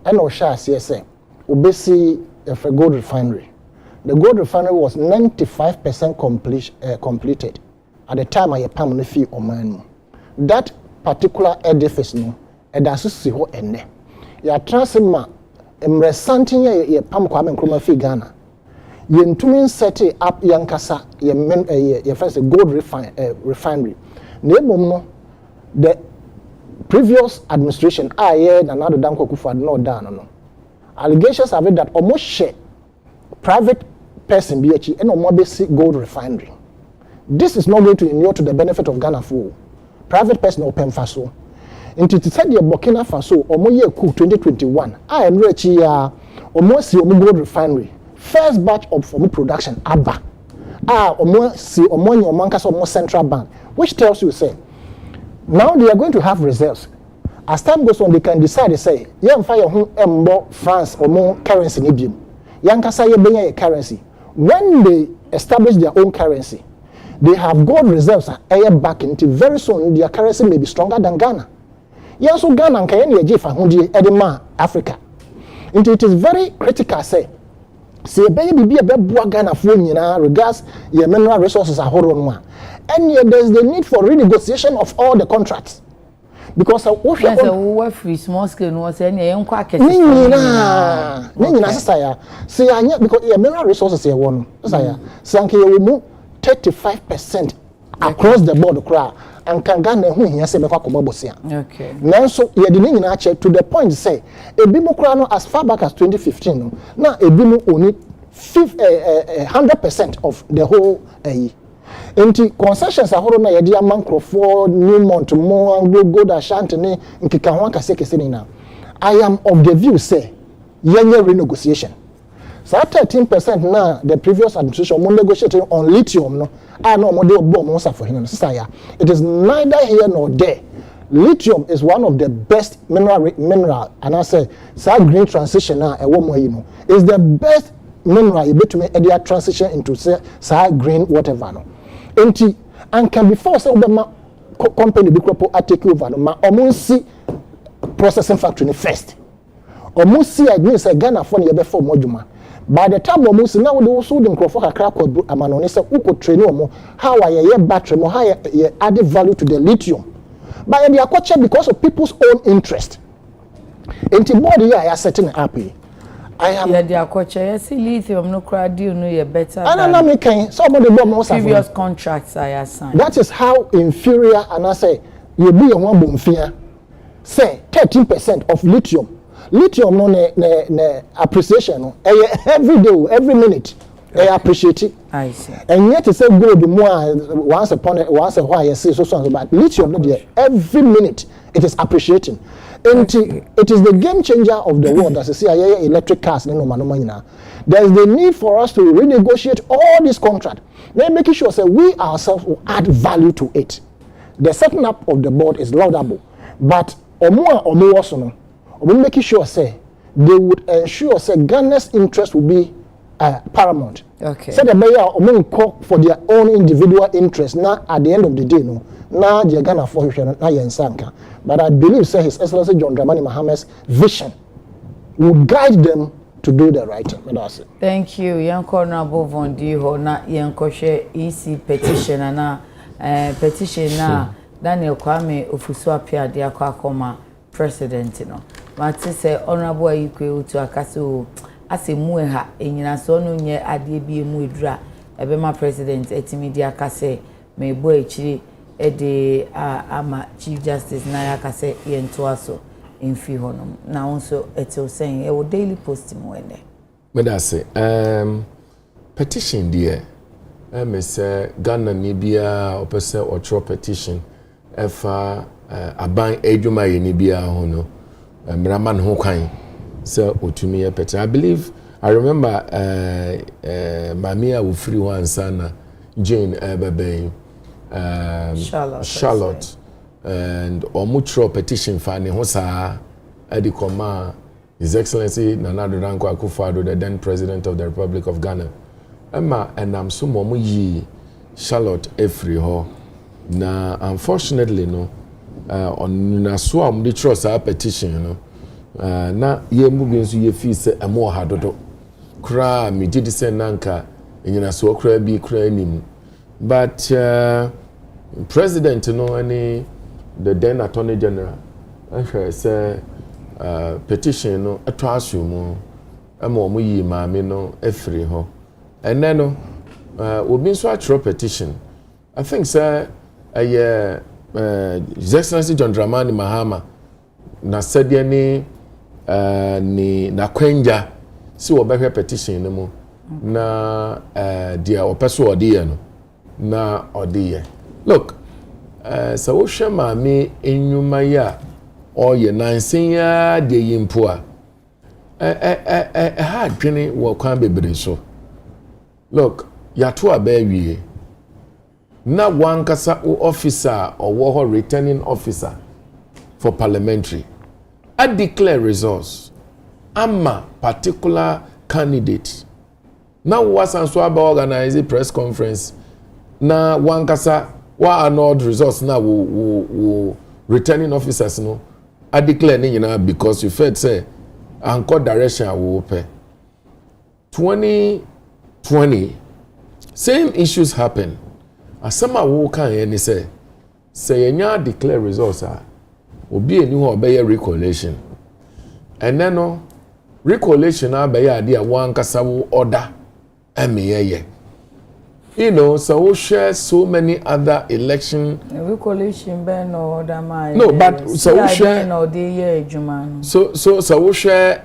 and no share say obesi a gold refinery. The gold refinery was 95% completed at the time I permanent fee on man. That particular edifice no edaso si ho enne. Ya transma emresantin ye pam Kwame Nkrumah fee Ghana. Ye ntumi set up yankasa ye first gold refinery. Nemom no the previous administration Nana Dankwa Akufo-Addo no done no. Allegations have it that almost share private person BHE and Omobesi gold refinery. This is not going to inure to the benefit of Ghana for private person open faso. Into the said Burkina Faso Omoye coup 2021. I am rich ya Omosi gold refinery. First batch of form production Abba. Omosi Omonyi Omankas Omo Central Bank, which tells you say now they are going to have reserves. As time goes on, they can decide to say, "Yam fire who France or more currency nibium. Yankasa ye currency." When they establish their own currency, they have gold reserves back into very soon their currency may be stronger than Ghana. Yanso Ghana and Kenya Jefa Hundi Edema Africa. Into it is very critical say baby be a bebwa Ghana for regards your mineral resources are horror. And yet there is the need for renegotiation of all the contracts. Because free small scale was any because mineral resources here one. Sanke will move 35% across the board crowd and can Ghana who here say okay. Now so you didn't check to the point say a bimo as far back as 2015 now a bimo only 100% of the whole Enti concessions are na yedi Amancrofo, Newmont, Mo, Anglo Gold Ashanti ne nkikaho kase na. I am of the view say yenye renegotiation. So 13% na the previous administration mo negotiating on lithium no. No mo dey obo mo sa for him. Sister ya. It is neither here nor there. Lithium is one of the best mineral and I say green transition na e wo mo yi no. Is the best mineral you bet me a transition into say green whatever no. Enti and can before say Obama company be crop take over no ma omunsi processing factory first omunsi admin say Ghana for ye be for moduma by the time omunsi now we also the crop kakra ko amano say uko train omo how ye battery mo how ye add value to the lithium but they are check because of people's own interest enti body here are setting up here. I am the akoche see lithium no cra deal no ye better than making some of the previous contracts I assigned. That is how inferior and I say you be a one bomfia say 13% of lithium no ne appreciation every day every minute they appreciate it. I see. And yet to say gold more once a while you see so but lithium no there every minute it is appreciating. And it is the game changer of the world as I say electric cars there is the need for us to renegotiate all this contract. Then making sure that we ourselves will add value to it. The setting up of the board is laudable, but making sure say they would ensure that Ghana's interest will be paramount. Okay. So the mayor call for their own individual interest. Now at the end of the day, no. Now the Ghana for Yensanka. But I believe say His Excellency John Dramani Maham's vision will guide them to do the right thing. Thank you. Yanko na bovondi ho na yanko share EC petition na petition na Daniel Kwame Ofusu appear de akwa president no. Mati say honorable Ayikwe Utu akaso ase muwe ha enyina so no nye ade bi emu edura ebema president etimi di akase me bo echiri ede ama Chief Justice na yaka say yento aso mfi honom na also eto saying e wo daily post mo ene me da say petition there me say Ghana ni bia opese otro petition efa aban edwuma ye ni bia ho no mraman ho kwan say otumi ye petition. I remember Mamia wo free one sana Jane Ebebe Charlotte and omutro petition fa ne ho saa edi koma His Excellency Nana Addo Dankwa Akufo-Addo, the then President of the Republic of Ghana. Emma enam so momo yi Charlotte efri ho na unfortunately no on na so am the trust our petition no na ye mu bi nso ye fi se emo ha dodo kra mi did say nanka enyina so kra bi kra nim but president no any the then attorney general I say petition no ato asumu emo mo yi maame no efri ho and then obi nso atro petition I think say His Excellency John Dramani Mahama na said ni na kwenja si wo behwe petition no mu na dia opeso odiye no na odiye look so wo hwe maame enwuma ya oye nansen ya de yimpo a ha adwene wo kwan bebre so look yato abawie na wankasa officer or returning officer for parliamentary I declare results ama particular candidate now was and so about organize a press conference na wankasa wa anod results na wo returning officers no I declare ni nyina because you felt say anchor direction wo pay 2020 same issues happen asama wo kan ye ni say yenya declare results obi eni ho obeye recollation and then no recollation abeye ade a wan kasa wo order emeyeye you know so we share so many other election recollation ben no order man no but so we share no dey year ejuma so we share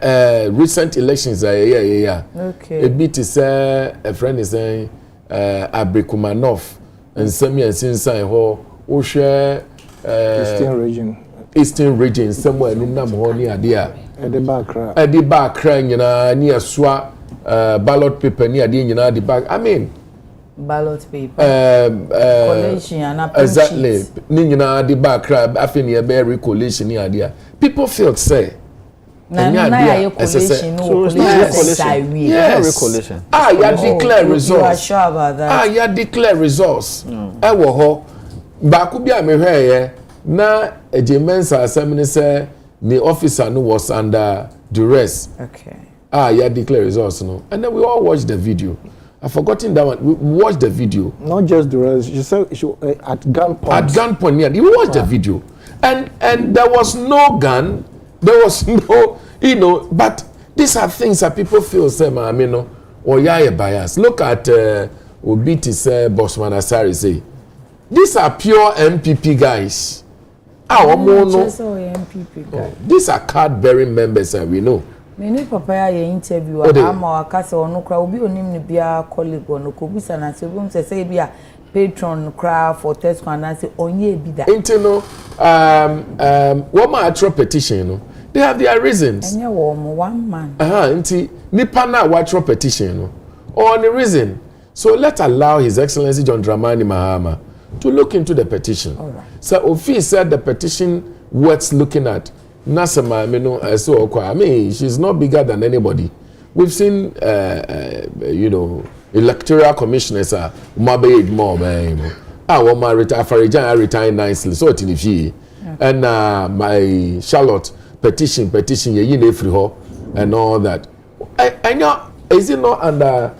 recent elections yeah okay a bit is a friend is saying Abrikumanov and Samuel Sinsan ho we share Eastern region somewhere in Nam ho ni ade a Edi Bakra nyina ni aswa ballot paper ni ade nyina the back I mean ballot paper collation and exactly ni nyina the Bakra afeni e be recollation ni ade a people feel say na recollation recollation ya declare results you are sure about that ya declare results e wo ho ba ku bia me hweye na ejemensa assembly say the officer no was under duress okay ya declare results no and then we all watched the video I've forgotten that one we watched the video not just duress you said at gunpoint yeah you watched the video and there was no gun there was no but these are things that people feel say I mean no or ya bias look at Obiti say Bosman Asari say these are pure MPP guys these are card bearing members that we know many papa ya interview ama wakase onu kra obi onim ne bia colleague onu ko bisa na se obi say bia patron kra for test kan na say onye bi da intino woman atro petition no they have their reasons enye wo one man nti nipa na watro petition no or the reason so let's allow His Excellency John Dramani Mahama to look into the petition. All right. So Ofi said the petition worth looking at. Nasama, I mean, she's not bigger than anybody. We've seen, electoral commissioners are more, I retire nicely. So and my Charlotte petition, and all that. I know, is it not under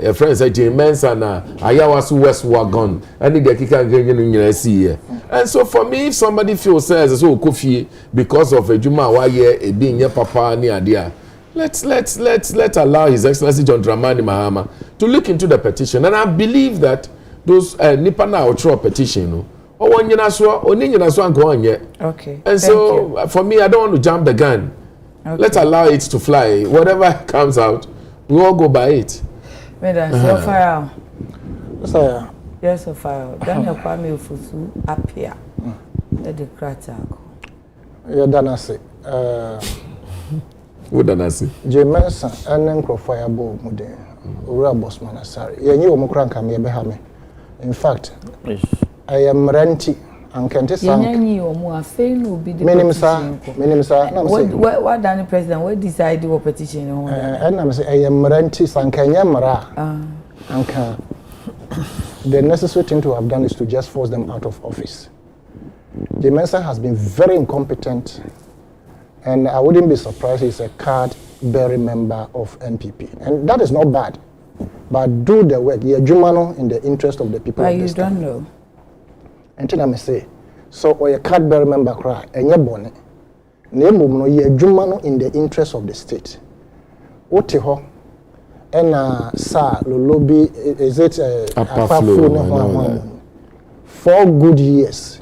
your friends like James and Ayawasu West Wagon and the Kika see and so for me if somebody feels says so Kofi because of a Juma Waye being your papa near idea let's allow His Excellency John Dramani Mahama to look into the petition and I believe that those nipa na outro petition no o nyina so oni nyina so anko onye. Okay. And so for me I don't want to jump the gun. Okay. Let's allow it to fly. Whatever comes out, we all go by it. Madam, so fire. So yes, so fire. Daniel Kwame Ofusu appear. Let the crater go. Yeah, Danasi. What Danasi? Jemensa and Fire Bow Mude. Ura Bosman Asari. You knew Mukranka me behame. In fact, I am renty and can't say. What done the president? What decided what petition? And I'm saying I am renty and Kanyamara. The necessary thing to have done is to just force them out of office. Jemensa has been very incompetent, and I wouldn't be surprised he's a card-bearing member of NPP. And that is not bad, but do the work. You're Jumano in the interest of the people. But you don't know. And then I say, so or a card-bearing member cry, and you're born. You're Jumano in the interest of the state. Otiho, and Sir Lolobi, is it a 4 good years?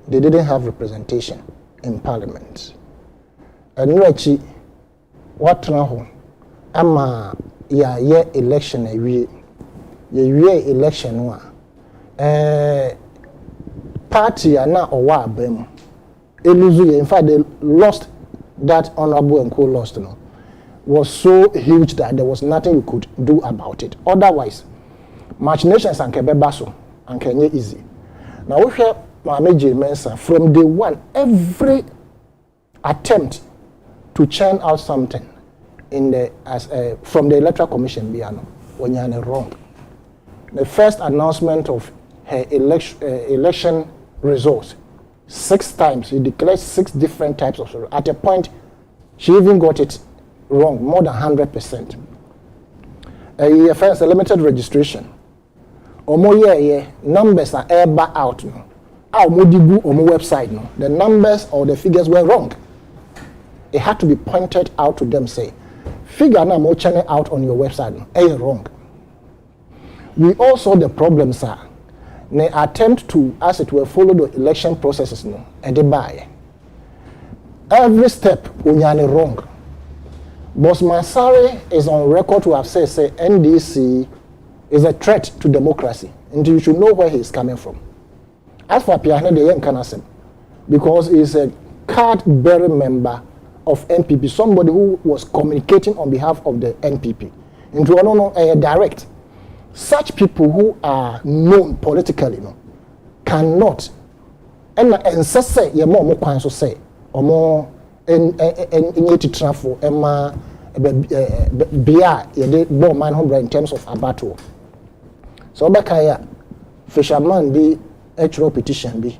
They didn't have representation in parliament. And actually, what now? Ama ya election a year election one. Party are now owa bem. In fact, they lost that honorable and co-lost. No, was so huge that there was nothing you could do about it. Otherwise, machinations and kebebaso and Kenya easy. Now we have. Mensa, from day one, every attempt to churn out something in the from the Electoral Commission, when you're wrong. The first announcement of her election results, 6 times, she declared 6 different types of results. At a point, she even got it wrong, more than 100%. First, a limited registration. Numbers are ever out now. Our Modibu on my website, no, the numbers or the figures were wrong. It had to be pointed out to them, say, figure now more channel out on your website, no, wrong. We all saw the problems are. They attempt to, as it were, follow the election processes, no, and they buy. Every step, unyane wrong. Boss Masari is on record to have said, say, NDC is a threat to democracy, and you should know where he is coming from. As for Piano, the young Kanasem, because he's a card-bearing member of NPP, somebody who was communicating on behalf of the NPP. Into direct. Such people who are known politically, cannot. And say, you're more can say, or more in transfer, in terms of abattoir. So, Bakaya, fisherman be. Electoral petition be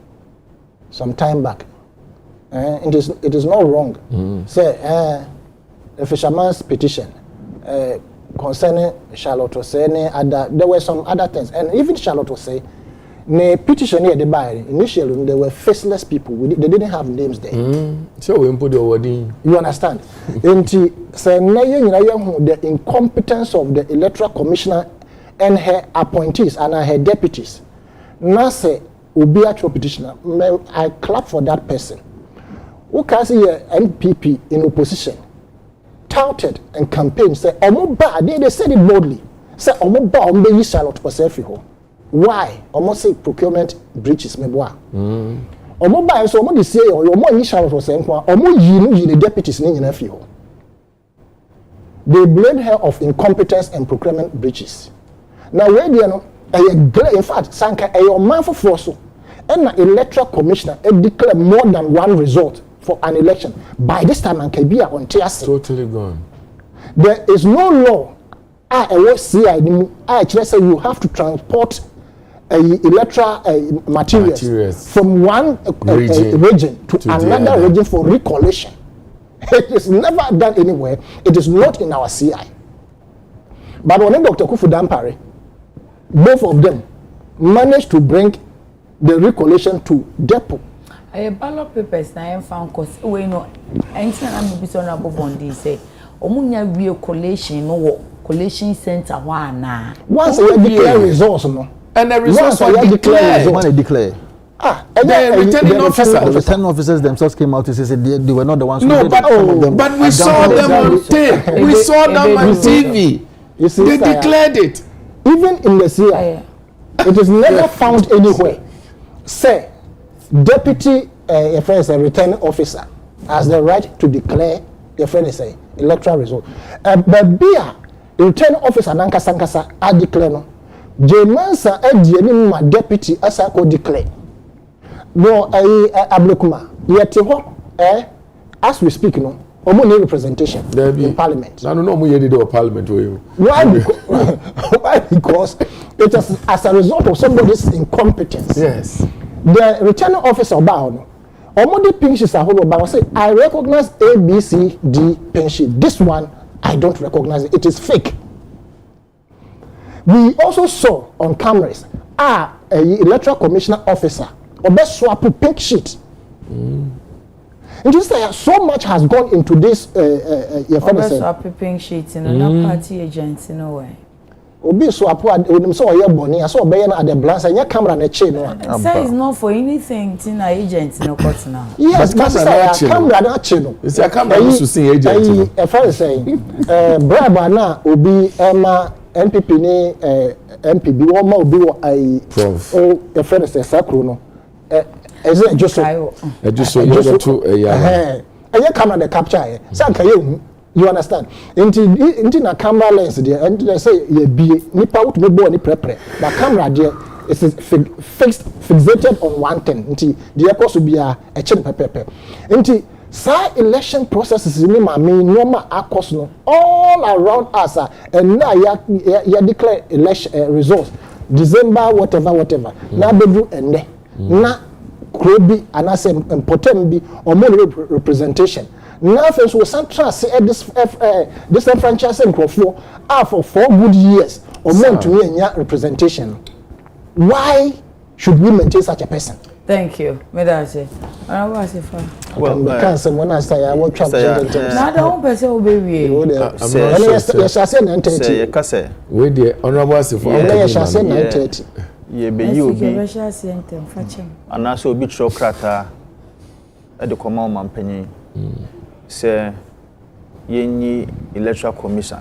some time back. It is not wrong. Say the fisherman's petition concerning Charlotte was saying there were some other things, and even Charlotte was saying the petition here they buy initially there were faceless people. They didn't have names there. So we put the word in. You understand? Say the incompetence of the Electoral Commissioner and her appointees and her deputies. Now say Obi actual petitioner, I clap for that person. Who can see a NPP in opposition touted and campaigned, say, they said it boldly. Say, Omo Charlotte Pacifico. Why? Almost say procurement breaches, Meboa. Omo so Omo say, or Omo Charlotte was saying, Omo the deputies in nephew. They blame her of incompetence and procurement breaches. Now, where do you know? In fact, Sanka, a man for Frosso, and the Electoral Commissioner declared more than one result for an election. By this time, and Kabia on TSC. Totally gone. There is no law. I actually say you have to transport electoral materials from one region to another region for recollation. It is never done anywhere. It is not in our CI. But when Dr. Kufu Dampare, both of them managed to bring the recollation to depot. Ballot papers na found cause we no anything I'm be so na bondi say omunya real collation no collation center wa na once you declare results no And the results were declared. When they declare. The returning officers themselves came out to say they were not the ones who no, did it. but we saw them on tape. We saw them on TV. You see, they declared it. Even in the CIA, it is never found anywhere. Say, deputy, a friend is a returning officer, has the right to declare a friend is a electoral result. But beer, the returning officer, Nankasa, I declare no. Jemansa, my deputy, as I could declare. No, Ablekuma, yet as we speak, no, no representation in parliament. No, we did a parliament for you. Why? Why? Because it is as a result of somebody's incompetence. Yes. The returning officer about Omodi pensions are whole about say I recognize A, B, C, D pension. This one I don't recognize it. It is fake. We also saw on cameras a electoral commissioner officer or best swap pink sheet. And just say so much has gone into this swap pink sheet in another party agents in a way. Obi swap when so your bonnie, I saw Bayan at the blast and your camera and a chain. Say it's not for anything to agents no court now. Yes, but camera not chain. It's a camera to see agent. A friend saying, Braba na Obi Emma NPP ne MPB one more be a prof. Oh, a friend says Sacruno. Is it just so? Just so you to a yeah, camera the capture. Sanka you understand? Into na camera lens there, and they say ye be nipa out me bo ni prepare. But camera there is fixated on one thing. Into the course will be a chain pepe. Into sa election processes in my normal across no all around us and now ya declare election results December whatever. Now bedroom and there. Na Krobi and I say important be or more representation. Now first we central say this franchise and for 4 good years or more to me representation. Why should we maintain such a person? Thank you. Medase. I was if well, because when I say I want to now the whole person will be say we the honorable as if I shall say 9:30. Ye be you be and also be tro krata e de koma mampanyin say yenyi electoral commission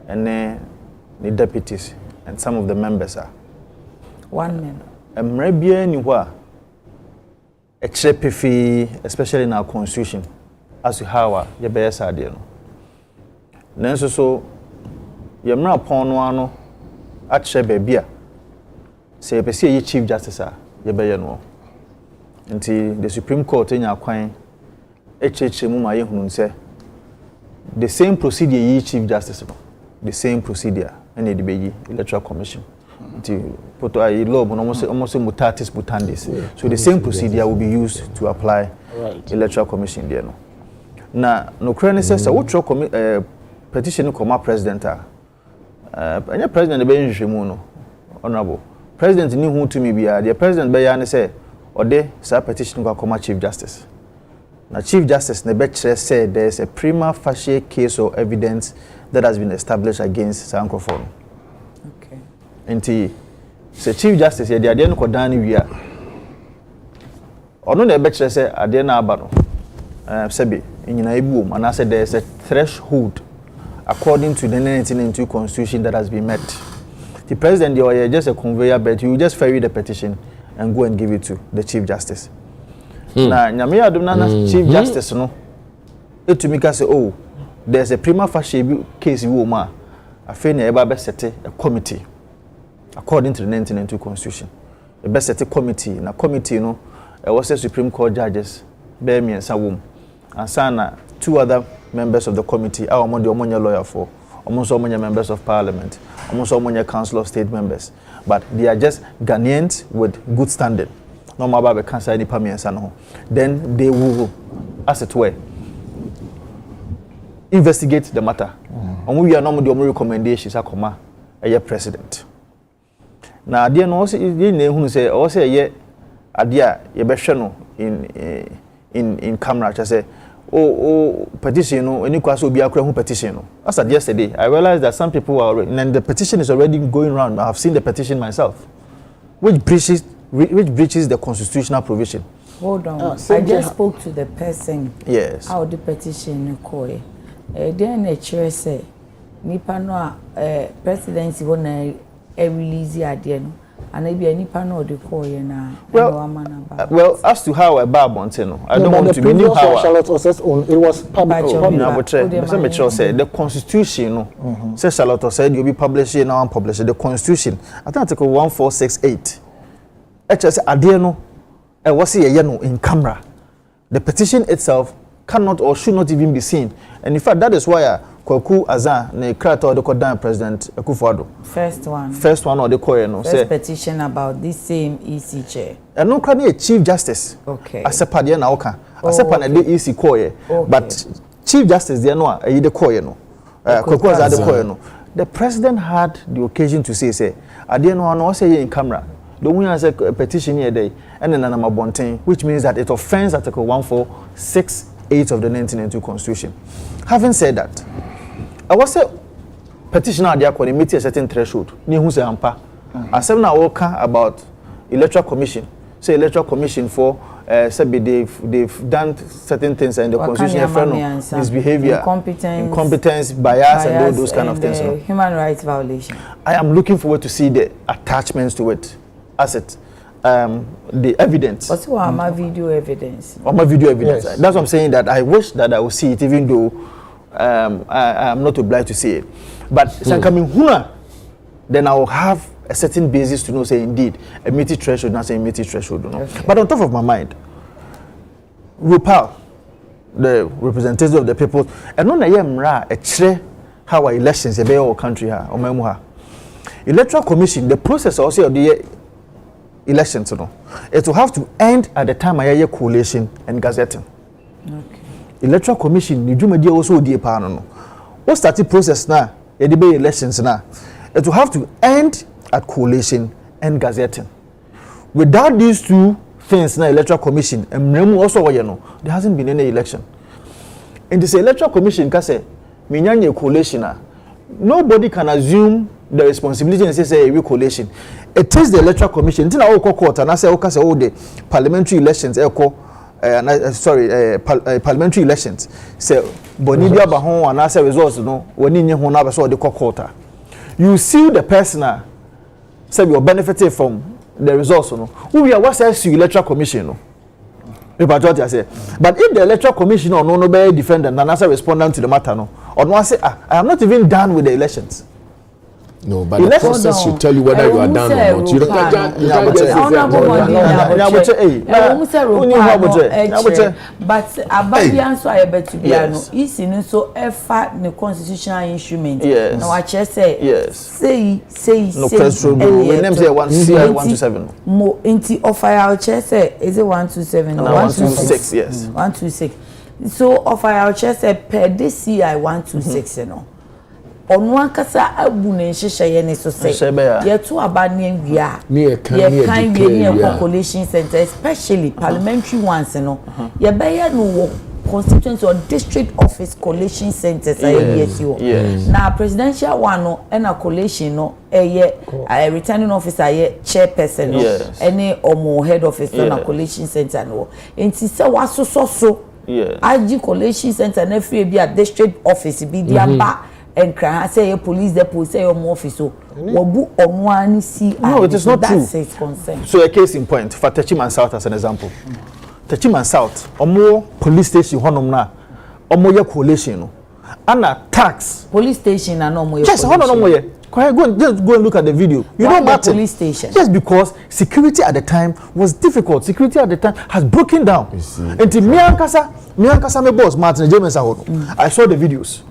and the deputies and some of the members are one member emrebia ni ho a chepefi especially in our constitution as how ye be sade no nanso so ye mra pon no ano a chebe bia say be say chief justice ye be no nti the Supreme Court enya kwan mu ma ye hunu say the same procedure ye chief justice no the same procedure and the be electoral commission nti poto ayi law no almost mutatis mutandis so the same procedure will be used to apply electoral commission there no na no crane says what petition come president anya president be nhwemu no honorable president ni hu to me bia the president be ya ne say ode sa petition go come chief justice na chief justice ne be kire say there is a prima facie case or evidence that has been established against Sankrofon. Okay. Enti say chief justice ye ade no kodan ni wia ono na be kire say ade na aba no sebe nyina ebuom and I said there is a threshold according to the 1992 constitution that has been met. The president or just a conveyor belt, you just ferry the petition and go and give it to the chief justice. Now, nyame adom na chief justice no it to me say oh there's a prima facie case we ma afi na eba be set a committee according to the 1992 constitution. The be set a committee na committee no was a Supreme Court judges be me and wom and sana 2 other members of the committee are among the omonya lawyer for almost all members of parliament, almost all council of state members, but they are just Ghanaians with good standing. No matter about cancer any permits and then they will, as it were, investigate the matter. And we are normally the only recommendations are come a president. Now, there no who say also ye adia ye be in camera just say petition no any kwaso obi akura hu petition no. As at yesterday, I realized that some people are already, and the petition is already going around. I have seen the petition myself, which breaches the constitutional provision. Hold on. I just spoke to the person. Yes. How the petition koi. Then the chair say, nipa no presidency wanna release the idea no, and maybe nipa no the koi na. Well, as to how a Babonte, I don't want to be new how. Charlotte Osses own. It was public. The Constitution says Charlotte said you'll be publishing now and publish the Constitution. I think Article 1468. HS Adeno. Was in camera. The petition itself cannot or should not even be seen. And in fact, that is why Kwaku Azan, ne Krato the Kodan President Akufo-Addo. First one or the Korean. First petition about this same EC chair. And no crane Chief Justice. Okay. Asepa na oka. Asepa na the EC Koye. But Chief Justice there no the Koye no. Kwaku Azan the Koye no. The president had the occasion to say Adeno no say in camera. The winner has a petition here day and then an abontain, which means that it offends Article 1468 of the 1992 Constitution. Having said that, I was a petitioner there when meet a certain threshold. Ni who say ampa. I said now about Electoral Commission. Say Electoral Commission for they've done certain things in the Constitution, misbehavior, incompetence, bias, and all those kind of things. Human rights violation. I am looking forward to see the attachments to it. As it, the evidence. What's my video evidence? My video evidence. Yes. That's what I'm saying. That I wish that I would see it, even though I am not obliged to see it. But then I will have a certain basis to know, say indeed, a meaty threshold, not saying meaty threshold. Okay. But on top of my mind, RuPaul, the representative of the people, and not a how our elections in our country or Electoral Commission, the process also of the elections, it will have to end at the time I hear coalition and gazetting. Okay. Electoral Commission, the Jumadi also dear panel. What started process now? The debate elections now. It will have to end at coalition and gazetting. Without these two things, now Electoral Commission and also there hasn't been any election. In this Electoral Commission, kase minyanye coalition, nobody can assume the responsibility and say a coalition. It is the Electoral Commission. Until I go court and I say the parliamentary elections, parliamentary elections. Say Bonibia Bahon and I say results when in your home saw the court. You see the person say you're benefiting from the results. Who we are what says you Electoral Commission. But if the Electoral Commission or no defendant and as a respondent to the matter, or no, I say I am not even done with the elections. No, but the process should tell you whether you are done or not. You don't but Ababian so I bet to be is in so effort the constitutional instrument. Yes. Now I just say yes. Say no question. We name say 127. Mo inti offer our chest is it 127 or 126? Yes. 126. So offer our chest per this year 126 no. On one kasa abune nhyehyeye ne so say ye to abane awia ye kan ye population center especially parliamentary ones no ye be no constituency or district office collation centers yes. Now presidential one no and a collation no a returning officer ye chairperson no any omo head office na collation center no enti se waso so agi collation center na free bi a district office bi dia ba and cry say a police depot say your office so wabu onwani see. No, it is not true. That's concern. So a case in point for Techiman South as an example. Techiman South omo police station honom na omo ye coalition no ana tax police station na no mo ye yes honom mo ye go and look at the video. You know what police station just because security at the time was difficult. Security at the time has broken down. Until me ankasa me boss Martin James ahono I saw the videos.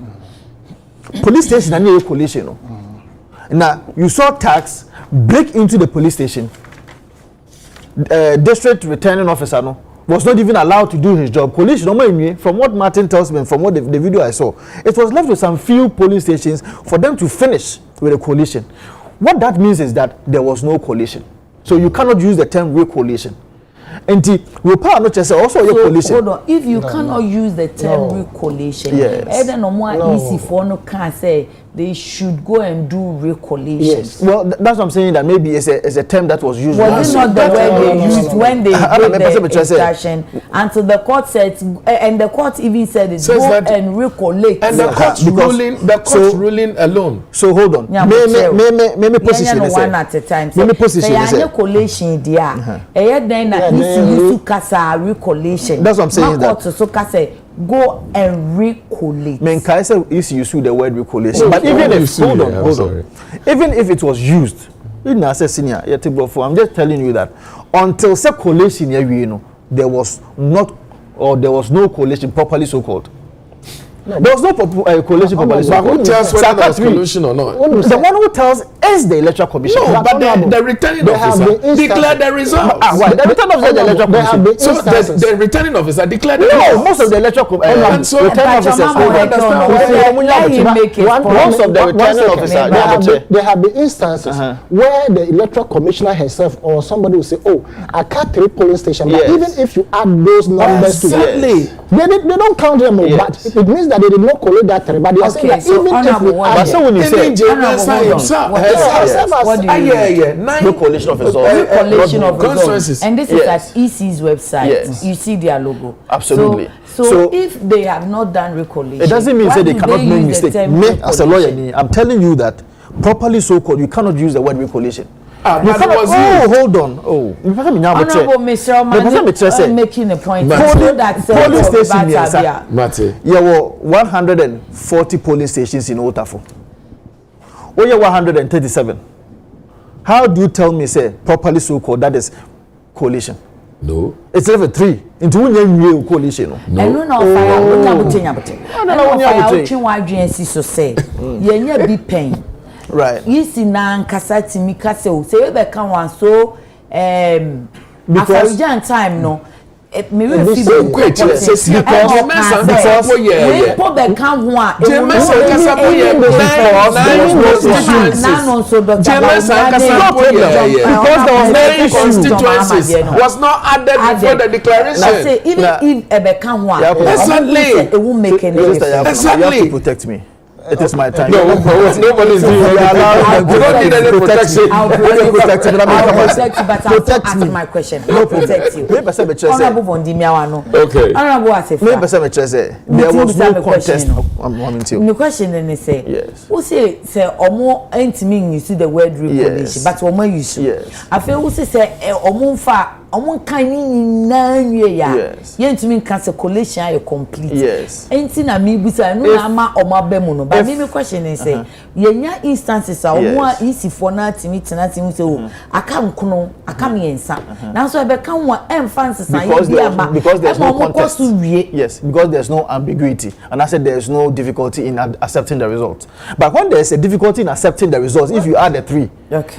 Police station and a coalition. Now you saw tax break into the police station. District returning officer was not even allowed to do his job. Coalition, from what Martin tells me, from what the video I saw, it was left with some few police stations for them to finish with a coalition. What that means is that there was no coalition. So you cannot use the term real coalition. And we power not just also your coalition. Hold on. If you cannot use the term recollation, then no more easy for no can say they should go and do recollation. Yes. Well, that's what I'm saying. That maybe it's a term that was used. Was it not the word they used when they did the instruction? Until the court said, and the court even said it, go and recollect. And the court's ruling alone. So hold on. Me position is one at a time. Me position is recollation there. Then that issue to kasa recollation. That's what I'm saying. That so kasa go and recollect. Men Kaisa is used the word recollation, but even if hold on, even if it was used, I'm just telling you that until say collation here, there was no collation properly so called. No. There was no coalition properly. But who tells whether there was collusion or not? The one who tells is the Electoral Commission. No, but the returning officer declared the results. Why? The returning officer the Electoral Commission. So the returning officer declared the results. No, most of the Electoral Commission. And so returning officers most of the returning officers there have been instances where the Electoral Commissioner herself or somebody will say, "Oh, I cut 3 polling stations." But even if you add those numbers together, they don't count them. But it means that they did not collect that 3. But they are saying that even if we add, so when you say no coalition of results, and this is at EC's website. You see their logo. Absolutely. So if they have not done recollation, it doesn't mean they cannot make mistake. Me as a lawyer, I'm telling you that properly so called, you cannot use the word recollation. Hold on. Honorable Mr. I'm making a point. Polling station, there were 140 polling stations in Otafo. Oh, yeah, 137. How do you tell me, say, properly so called, that is coalition? No. It's level 3. Into one coalition. No. I don't know if I be pain. Right. You see now, Kasati Mikase, say, they can one so, because time no. Me we because was not added before the declaration. Even if it won't make any difference. You have to protect me. It is my time. No, nobody is doing it. You don't need any protection. I'll protect you, but I'll answer my question. I'll protect you. Honorable Bondimiawano. Okay. Honorable Asif. There was no contest. The question then is say, yes. Who say omo entimi you see the word recollation, but omo use. Yes. I feel who say omo fa omo kan ni na nwie ya. Yentimi kan say collation are complete. Yes. Enti na mi busa no na ma omo abemu no. But me question is say yenya instances a omo a isifo na timi tenatimi say o aka nkono aka me yensa. Na so e be kan wa emfansis na because there's no contest. Yes, because there's no ambiguity, and I said there's no difficulty in accepting the results. But when there's a difficulty in accepting the results, if you add the 3,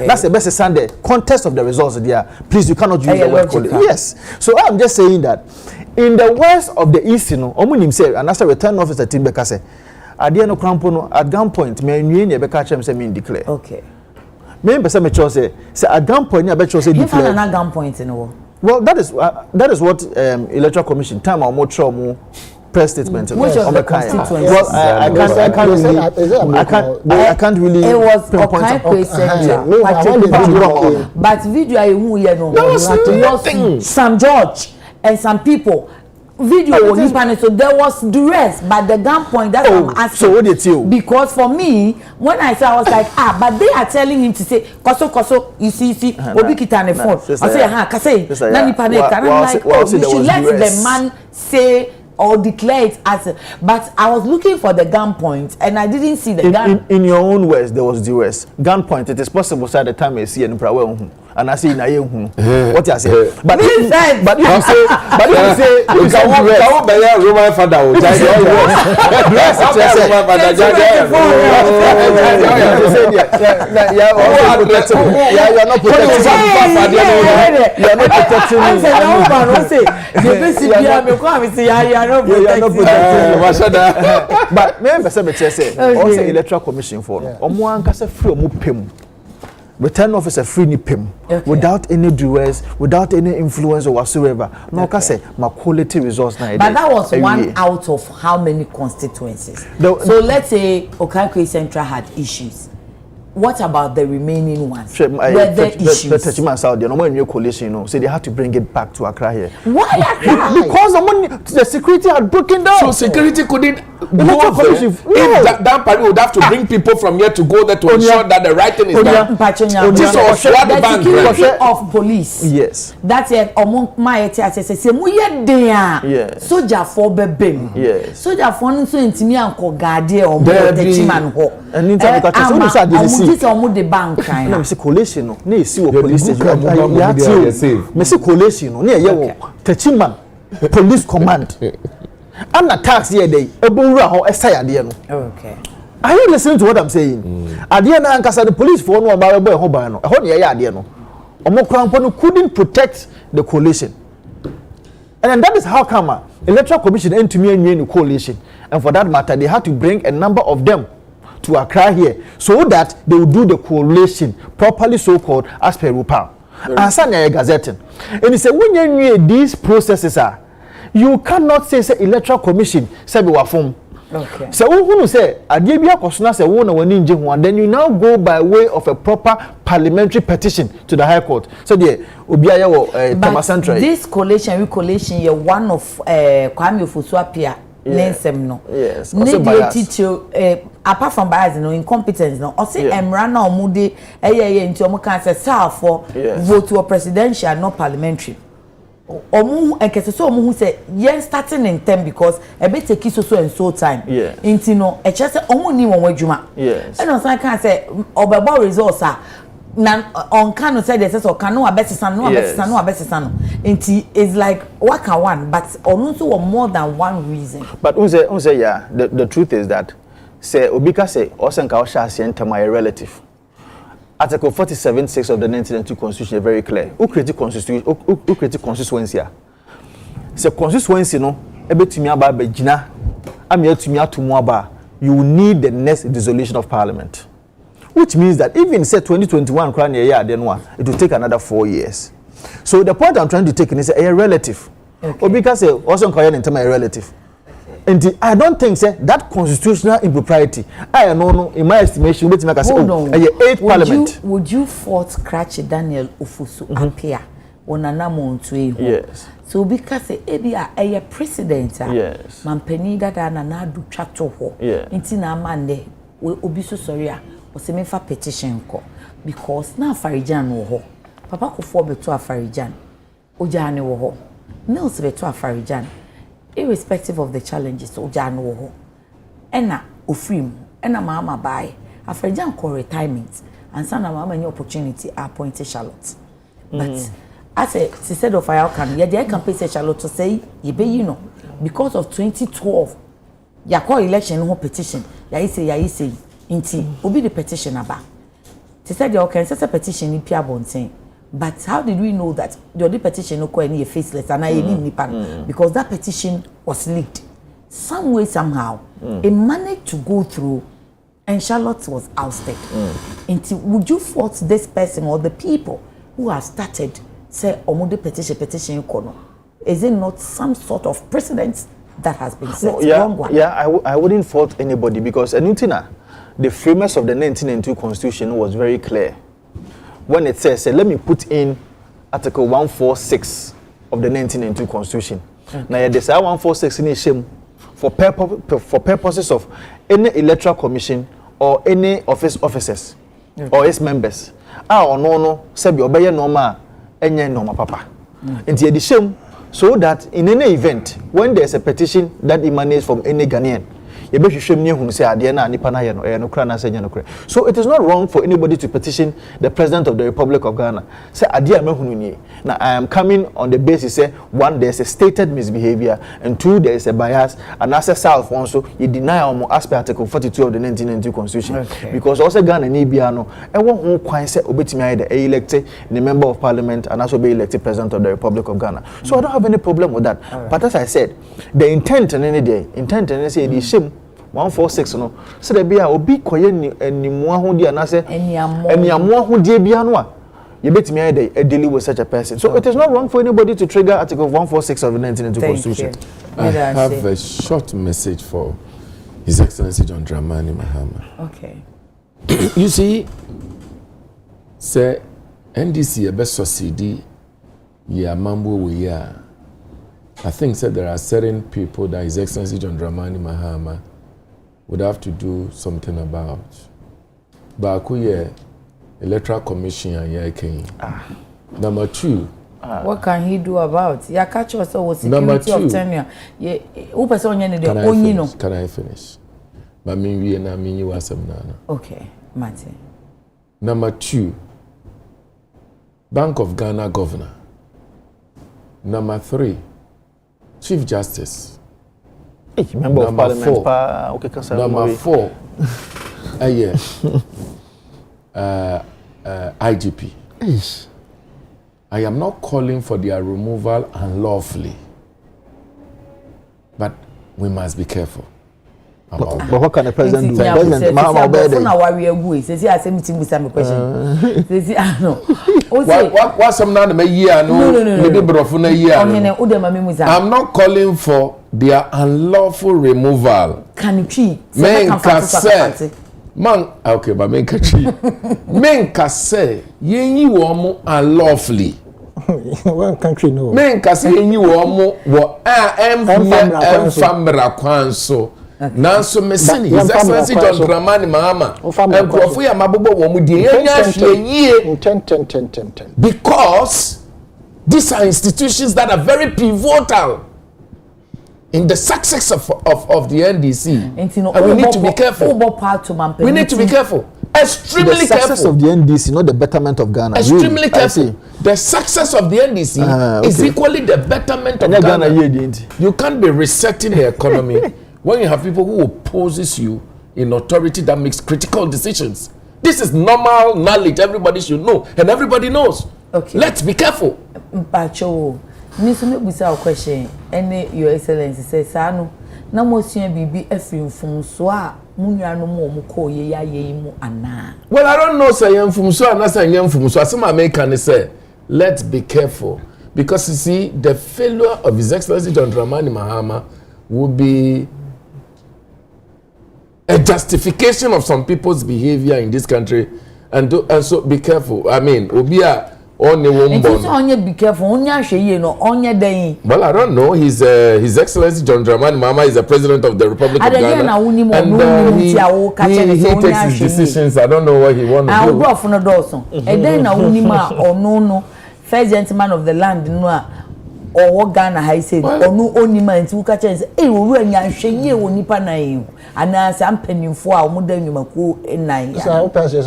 that's the best Sunday contest of the results there. Please, you cannot use the word collation. Yes. So I'm just saying that in the words of the East, Omunim said, and as a return officer, Timbeka said, at the end of Crampono, at gunpoint, may you never catch him saying declare. Okay. Maybe some say at gunpoint, I bet you say declare. Not gunpoint in all. Well, that is what Electoral Commission time or more trouble press statement. Which of the constituencies? Well, I can't really. It was Okai but video some George and some people. Video so there was duress, but the gunpoint that's what I'm asking. So what did you? Because for me, when I saw, I was like, but they are telling him to say, koso, you see, obi kita ne phone. I say, kase, nani panic, and I'm like, we should let the man say or declare it as. But I was looking for the gunpoint, and I didn't see the gun. In your own words, there was duress. Gunpoint. It is possible at the time I see and and I see na ye hu what you say but you say you can walk by your Roman father o jai dress Roman father jai you are not protecting but me say also Electoral Commission for omo anka say free omo pem return officer free ni pim without any duress, without any influence or whatsoever. No, can say my quality results now. But that was one out of how many constituencies? So let's say Okakwe Central had issues. What about the remaining ones? Were there issues? The Techiman South, no more new coalition, so they had to bring it back to Accra here. Why Accra? Because the security had broken down. So security couldn't go there. If that party would have to bring people from here to go there to ensure that the right thing is done. The security of police. Yes. That's it. Among my yes. Soldier for bebem. Yes. Soldier for so intimi anko guardian or Techiman ho. And in time this almost the bank kind. No, coalition no. Ne see what police station. Me see coalition no. Ne ye Techiman police command. And the tax here day. Ebonra ho esaya de no. Okay. Are you listening to what I'm saying? Ade na ankasa the police for no about boy ho ban no. Ho ne ye ade no. Omo krampo no couldn't protect the coalition. And that is how come Electoral Commission entumi anwie coalition. And for that matter they had to bring a number of them to Accra here so that they will do the coalition properly, so called as per RUPA. And Sanya Gazetting. And he said, when you these processes are, you cannot say Electoral Commission say we were from. Okay. So who say Adebia Kosuna say one when then you now go by way of a proper parliamentary petition to the High Court. So the Obiaya but this coalition you're one of Kwame Ofosu-Appiah. Yes. Apart from bias, incompetence, Emrana Omude, into Omukansa for vote to a presidential, not parliamentary. Omu and Keso who said, yes, starting in 10 because a bit take so and so time. Yeah. Intino, a chance only one Juma. Yes. And also I can't say, Obaba results are. On Kano said this or Kano Abesisan, no Abesisan, no Abesisan. It's like waka one, but also more than one reason. But unse yeah, the truth is that say Obika say Osenka Osha enter my relative. Article 47(6) of the 1992 Constitution is very clear. Who created constituency? Say constituency no ebetumi aba begina am yetumi atomo aba. You need the next dissolution of parliament. Which means that even say 2021 crown year then one, it will take another 4 years. So the point I'm trying to take is a relative. Okay. Or because also into my relative. And I don't think say that constitutional impropriety. I know in my estimation, which make us say 8th parliament. Would you fault scratch Daniel Ofosu-Appiah on anamo to yes. So because a president, yes, Mampeni that na do chato ho. Yeah. Inti na mande we obi so sorry a petition ko because na Afarijan wo ho papa ko fo beto Afarijan ojane wo ho Mills beto Afarijan irrespective of the challenges ojane wo ho ena ofrim ena mama bai Afarijan ko retirement and sana mama any opportunity appoint Charlotte but as she said of I can yeah they can pay Charlotte to say you be because of 2012 ya call election no petition ya say inti obi the petition aba they said they can set a petition in Pia Bonten but how did we know that the petition no call any faceless and I nipa because that petition was leaked some way somehow it managed to go through and Charlotte was ousted inti would you fault this person or the people who have started say omude petition kono is it not some sort of precedent that has been set? No, yeah, I wouldn't fault anybody because the framers of the 1992 Constitution was very clear when it says, let me put in Article 146 of the 1992 Constitution. Okay. Now, there's 146 in shame for purposes of any electoral commission or any officers or its members. No, sabi obeye normal, enye normal papa. Into the shame so that in any event, when there's a petition that emanates from any Ghanaian, so it is not wrong for anybody to petition the President of the Republic of Ghana. Say, now I am coming on the basis, say, one, there's a stated misbehavior, and two, there is a bias, and as a South also, you deny almost as per Article 42 of the 1992 Constitution. Okay. Because also Ghana Nibiano, and one who quite say obetimi the elected the member of Parliament and also be elected President of the Republic of Ghana. So I don't have any problem with that. Right. But as I said, the intent and any day, intent and say the shame 146 no so there be a obi koye enimu ahodi anase eniamo ahodi bia no a you betimi a deal with such a person. So it is not wrong for anybody to trigger Article 146 of the 1992 Constitution. I have a short message for His Excellency John Dramani Mahama. Okay. You see, say NDC best succeed yeah mambo we are. I think said there are certain people that His Excellency John Dramani Mahama would have to do something about. Bakuye Electoral Commission Number 2. What can he do about? Ya catch us over security of tenure. Who person you need the Can I finish? Mami we na me you asem na. Okay, Mate. Number 2. Bank of Ghana Governor. Number 3. Chief Justice. Member of Parliament. Number 4. IGP. I am not calling for their removal unlawfully, but we must be careful. But what can the president do? President What's some now? I'm not calling for their unlawful removal. Man, okay, but men can say ye woman unlawfully. One country no. Men can say ye woman what famra kwanso. Nanso mesini His Excellency John Dramani Mahama. And Profu ya mabubo womu di because these are institutions that are very pivotal in the success of the NDC. And we need to be careful. We need to be careful. Extremely careful. The success of the NDC, not the betterment of Ghana. Extremely careful. The success of the NDC is equally the betterment of Ghana. You can't be resetting the economy when you have people who opposes you in authority that makes critical decisions. This is normal knowledge. Everybody should know. And everybody knows. Okay. Let's be careful. Nisome busa question ene Your Excellency say sanu na mo sua bibi afrimfum so a munwanu mo ko ye ya ye mu ana. Well, I don't know say yemfum so na say yemfum so asem American say let's be careful because you see the failure of His Excellency John Dramani Mahama will be a justification of some people's behavior in this country and so be careful. I mean obia only one born. Be careful. Well, I don't know. His Excellency John Dramani Mahama is the President of the Republic of Ghana, and he takes his decisions. I don't know what he wants to do. And then no first gentleman of the land or what Ghana I said or no only man to catch us. Eh, we are shey we nipa na you. And as I'm penning for our modern you mako in 9. So I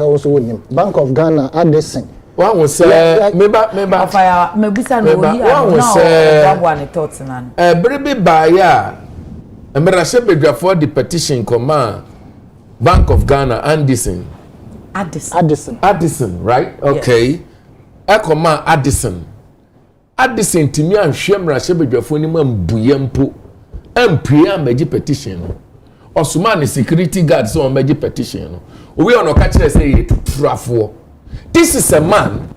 also with him. Bank of Ghana Adekye. One was say member fire mebisa no yi one was say one thoughts na bribe baya emerase bedwafo the petition command Bank of Ghana Addison, right? Okay. Command Addison timi anhwe emerase bedwafo ni mambuyempo ampia meji petition no osuma ne security guard so meji petition no we on ka kire say trafo. This is a man,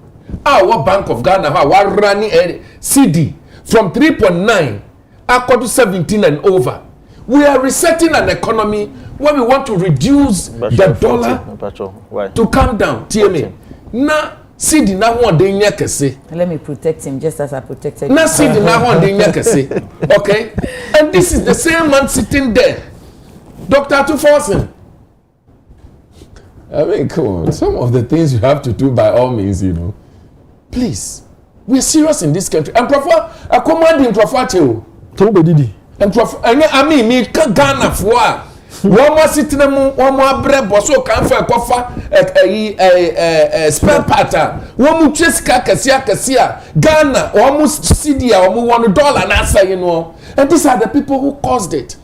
our Bank of Ghana, our running CD from 3.9 up to 17 and over. We are resetting an economy where we want to reduce the dollar to come down. TMA. Now, CD na one day nyakese. Let me protect him just as I protected you. Now, CD na one day nyakese. Okay? And this is the same man sitting there. Dr. Tuforsen. I mean, come on. Some of the things you have to do by all means, you know. Please. We're serious in this country. And Prof, I command in Prof. Teo. And Prof, I mean, me Ghana for one more sitting one more bread, but so come for a coffee, spare pattern. One more cheska, Cassia, Ghana, almost Cidia, almost $1 and answer, you know. And these are the people who caused it.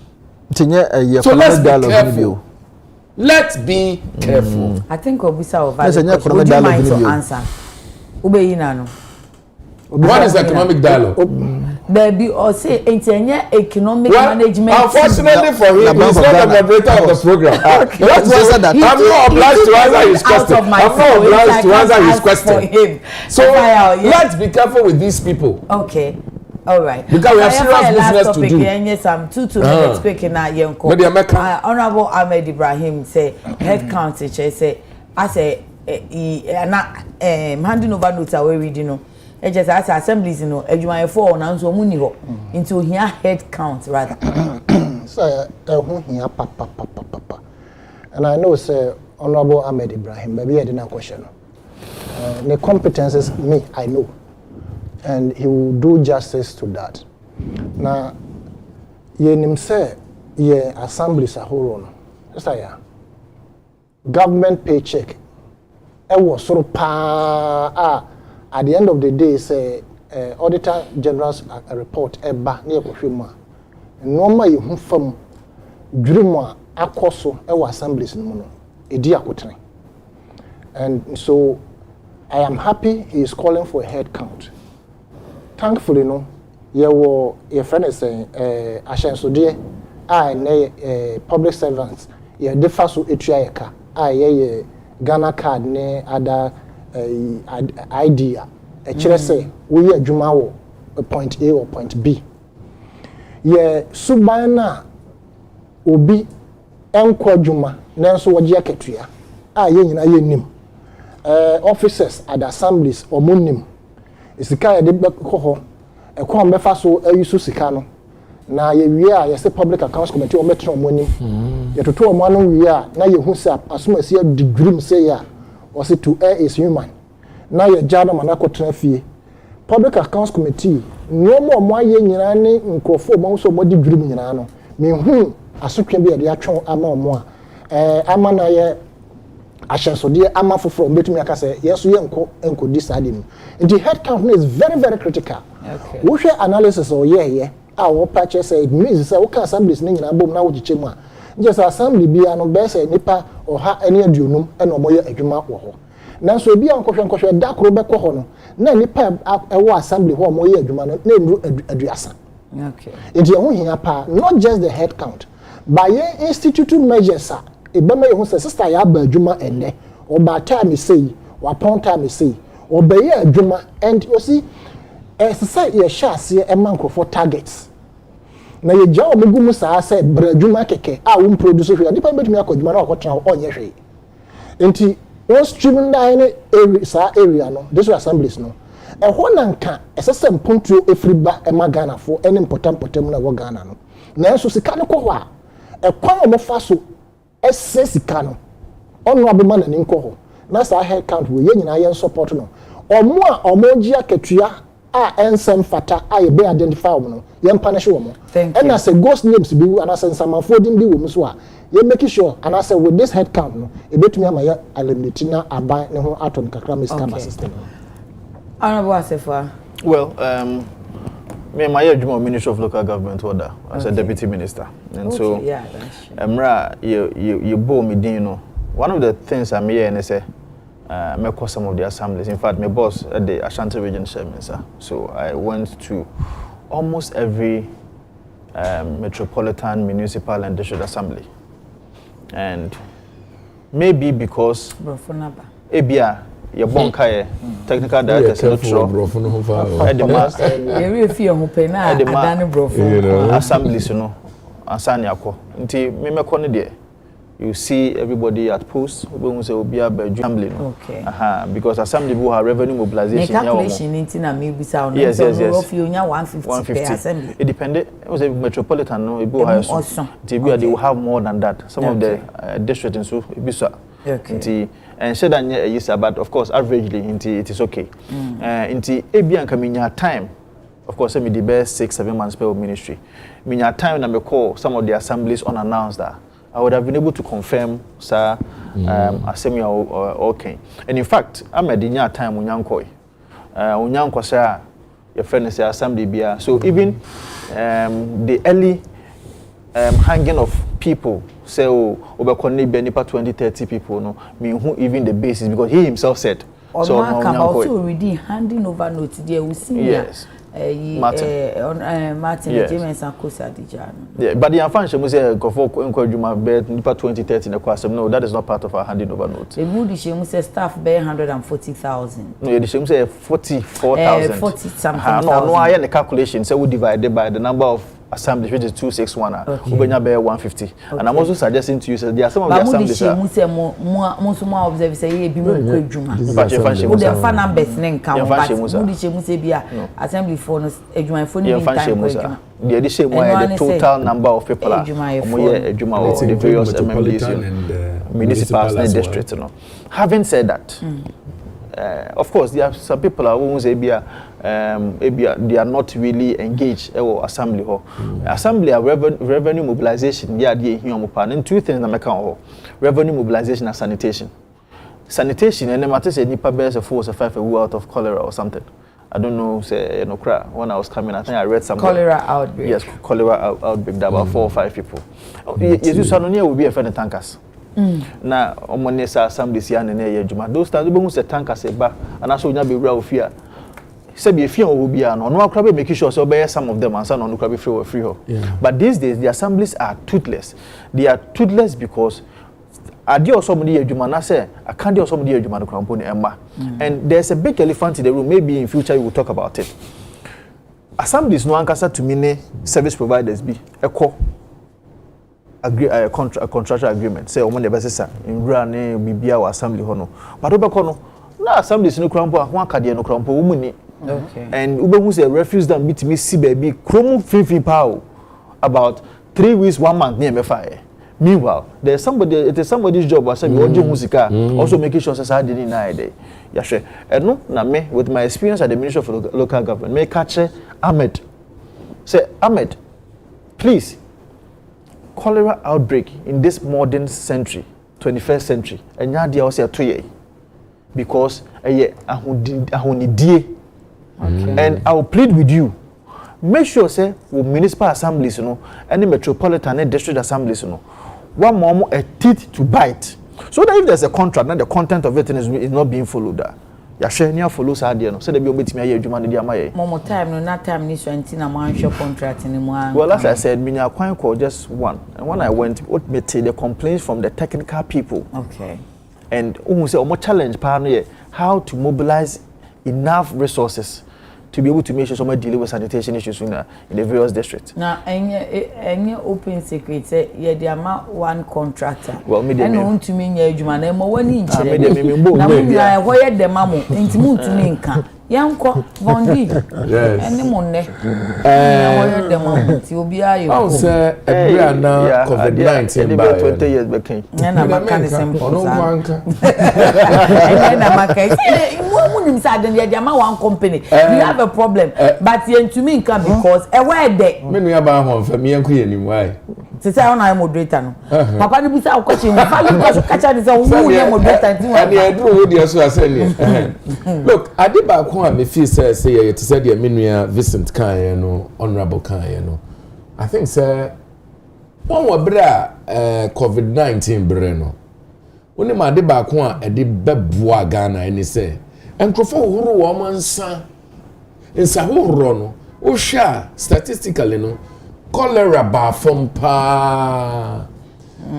So let's be careful. Let's be careful. I think Obisa over. Would you mind to answer? What is economic dialogue? there be or say economic management. Unfortunately for him, he's not the moderator of the program. Okay. I'm not obliged to answer his question. I'm not obliged to answer his question. So let's be careful with these people. Okay. All right. Because we have serious business to do. Yes, I'm 2 minutes quick in our young Honorable Ahmed Ibrahim say head count say I say handing over notes away reading no. It just as assemblies no adwuma for na so mu ni ho into here head count rather. So who here papa. And I know say Honorable Ahmed Ibrahim maybe I didn't question. The competences me I know. And he will do justice to that. Now, ye nimse ye assemblies a whole no. Government paycheck. It was sort of at the end of the day, say Auditor General's report eba near Koshima. Normal you from Dreamer Akoso ewa assemblies no edia kotene. And so I am happy he is calling for a head count. Thankfully, no, your friend is saying, Ashensodie, public servants, ye differ so etriaka, ye Ghana card, ne other idea. A chair say, we are Jumawo, point A or point B. Ye subana obi enkwa Juma, Nanso Wajia Ketria, ye nim. Officers at assemblies or munim. Isika ya de ko e ko mefa so ayusu sika no na ye wie a ye se public accounts committee o metro monim ye toto o manu wie a na ye hu se asoma se degree say ya o se to air is human na ye jana manako trafie public accounts committee no mo aye nyina ne nkofo mo so mo degree nyina no me hu asotwe bi ye de atwon ama omo a ama na ye Ashensodie ama foforo betumi aka say yeso ye enko disadem. The head count is very very critical. Okay. We share analysis or ye a wo patch say it means say we can assemblies ni nyina bom na wo giche mu a. Just assembly bia no be say nipa oha ene aduonum ene omoye adwuma wo ho. Nanso bia nkohwe dakoro be kɔ ho no na nipa ewo assembly ho omoye adwuma no na emru aduasa. Okay. It ho hia pa not just the head count by institute measures ebema ye hu say sister ya ba adwuma enne oba time say wapon time say obeye adwuma and you see say ye shase e mankofo targets na ye gya omugumu saa say bra adwuma keke a wo produce hwe nipa betumi akodwuma na okotra onye hwe enti one streamline area no this assemblies no e ho nanka esese mpontuo efriba e magana fo ene important na wo Ghana no na enso sika ne kɔ ho a e kwan omofa so sika no ono abema na ninko ho na sa head count we ye nyina ye support no omo a omoji akatua a ensem fata a ye be identify wo no ye punish wo mo and as a ghost names bi and as samafo dim bi wo so a ye make sure and as with this head count no e betumi ama ye eliminate na aban ne ho aton kakra miskama system. Honorable Assefa. Well, me my Ministry of Local Government order as a deputy minister, and so yeah, Emra, you bore me, you know. One of the things I'm here and I say, me call some of the assemblies. In fact, my boss at the Ashanti region chairman, sir. So I went to almost every metropolitan, municipal, and district assembly, and maybe because Ebia. Your bonkaye technical director said assemblies no ansani akọ nti me mekọ ne de you see everybody at post we say obi assembly no because assembly will have revenue mobilization calculation nti na me bisa no yes. Of you 150 per assembly it depended it was a metropolitan no it will have they will have more than that some of the district and so bisa and said that yes, but of course, averagely, it is okay. Inti ebian kaminya time, of course, me the best 6-7 months per ministry. Minya time na me call some of the assemblies unannounced that I would have been able to confirm, sir, assembly okay. And in fact, I'm at the time unyanko sir, your friend is assembly bia. So even the early hanging of people. Say, Obekoni be nipa 20-30 people, no, me who even the basis because he himself said. So also already handing over notes there we see Martin James Akosa Dijano. Yeah, but the function was a go for Juma bed 2030 in the no, that is not part of our handing over note. The mood is staff bear 140,000. No, the shame say 44,000. 40 something. No, I had the calculation, so we divided by the number of assemblies, which is 261. Ubenya bear 150. And I'm also suggesting to you that there are some of the assemblies. Most more observe say be more Juma. But you function. Would the fan numbers name count? But would say be assembly for Ejuma for the addition why the total number of people are Juma or the various MMDs and municipalities and districts. Having said that, of course, there are some people who say they are not really engaged or assembly hall. Assembly revenue mobilization. Yeah, and two things that make revenue mobilization and sanitation. Sanitation, and the matter say nipa bears a 4 or 5 a out of cholera or something. I don't know, say when I was coming, I think I read something. Cholera outbreak. Yes, cholera outbreak. There were 4 or 5 people. Jesus, I don't know will be a friend of tankers. Na omone sa assembly sia na ye adwuma those times we say tanker say ba and aso nya be wura ofia say be efia o bia no no akra be make sure so be some of them and some no akra be free ho. But these days the assemblies are toothless. They are toothless because ade or somebody adwuma na say akande or somebody adwuma no krampo ne emma. And there's a big elephant in the room. Maybe in future we will talk about it. Assemblies no ankasa to mini service providers be echo contractual agreement say omo ne besesa nwura ne bibia wa assembly ho no but obekọ no na assemblies no krampo ho akade no krampo wo muni okay and ubehu say refuse them bitimi si baby krom fifi power about 3 weeks 1 month near mefa. Meanwhile there's somebody, it is somebody's job was say ojo musika also making sure say dey na dey ya hwe eno na me with my experience at the Ministry of Local Government me catch Ahmed say Ahmed please cholera outbreak in this modern century, 21st century, and now they also are because and I will plead with you. Make sure say with municipal assemblies, any metropolitan and district assemblies, one more a teeth to bite. So that if there's a contract, then the content of it is not being followed. Ya share near follows idea so they be obetimi aye adwuma ne dia maye more time no na time ni so anti na man share contract ni mo. Well, as I said, me akwan call just one, and when I went what me take the complaints from the technical people. Okay. And who say more challenge pa no how to mobilize enough resources to be able to make sure somebody deal with sanitation issues in the various districts. Now, any open secret say yeah the amount one contractor. Well, me and want to mean yeah juma na mo wani nchire. Na me ya hoye de mamo entimu ntumi nka. Yanko bondi. Yes. Any monne. Hoye de mamo ti obi ayo. I say every na COVID-19 by 20 years back. Na maka the same. Ono kwanka. Na maka. Munim say the amount one company. We have a problem but to me can because a word there me no yaba ho fa me yanko yenim why say na moderator no papa ni bisa o question we fa because catch am say who you moderator tin wa and e do wo dia so aseli look ade ba ko a me feel say you to say the menua Vincent kan no honorable kan no I think say one wa bra COVID-19 bre no woni ma ade ba ko a ade beboa Ghana any say enkrofo horo wo mansa insa horo no o sha statistically no cholera ba from pa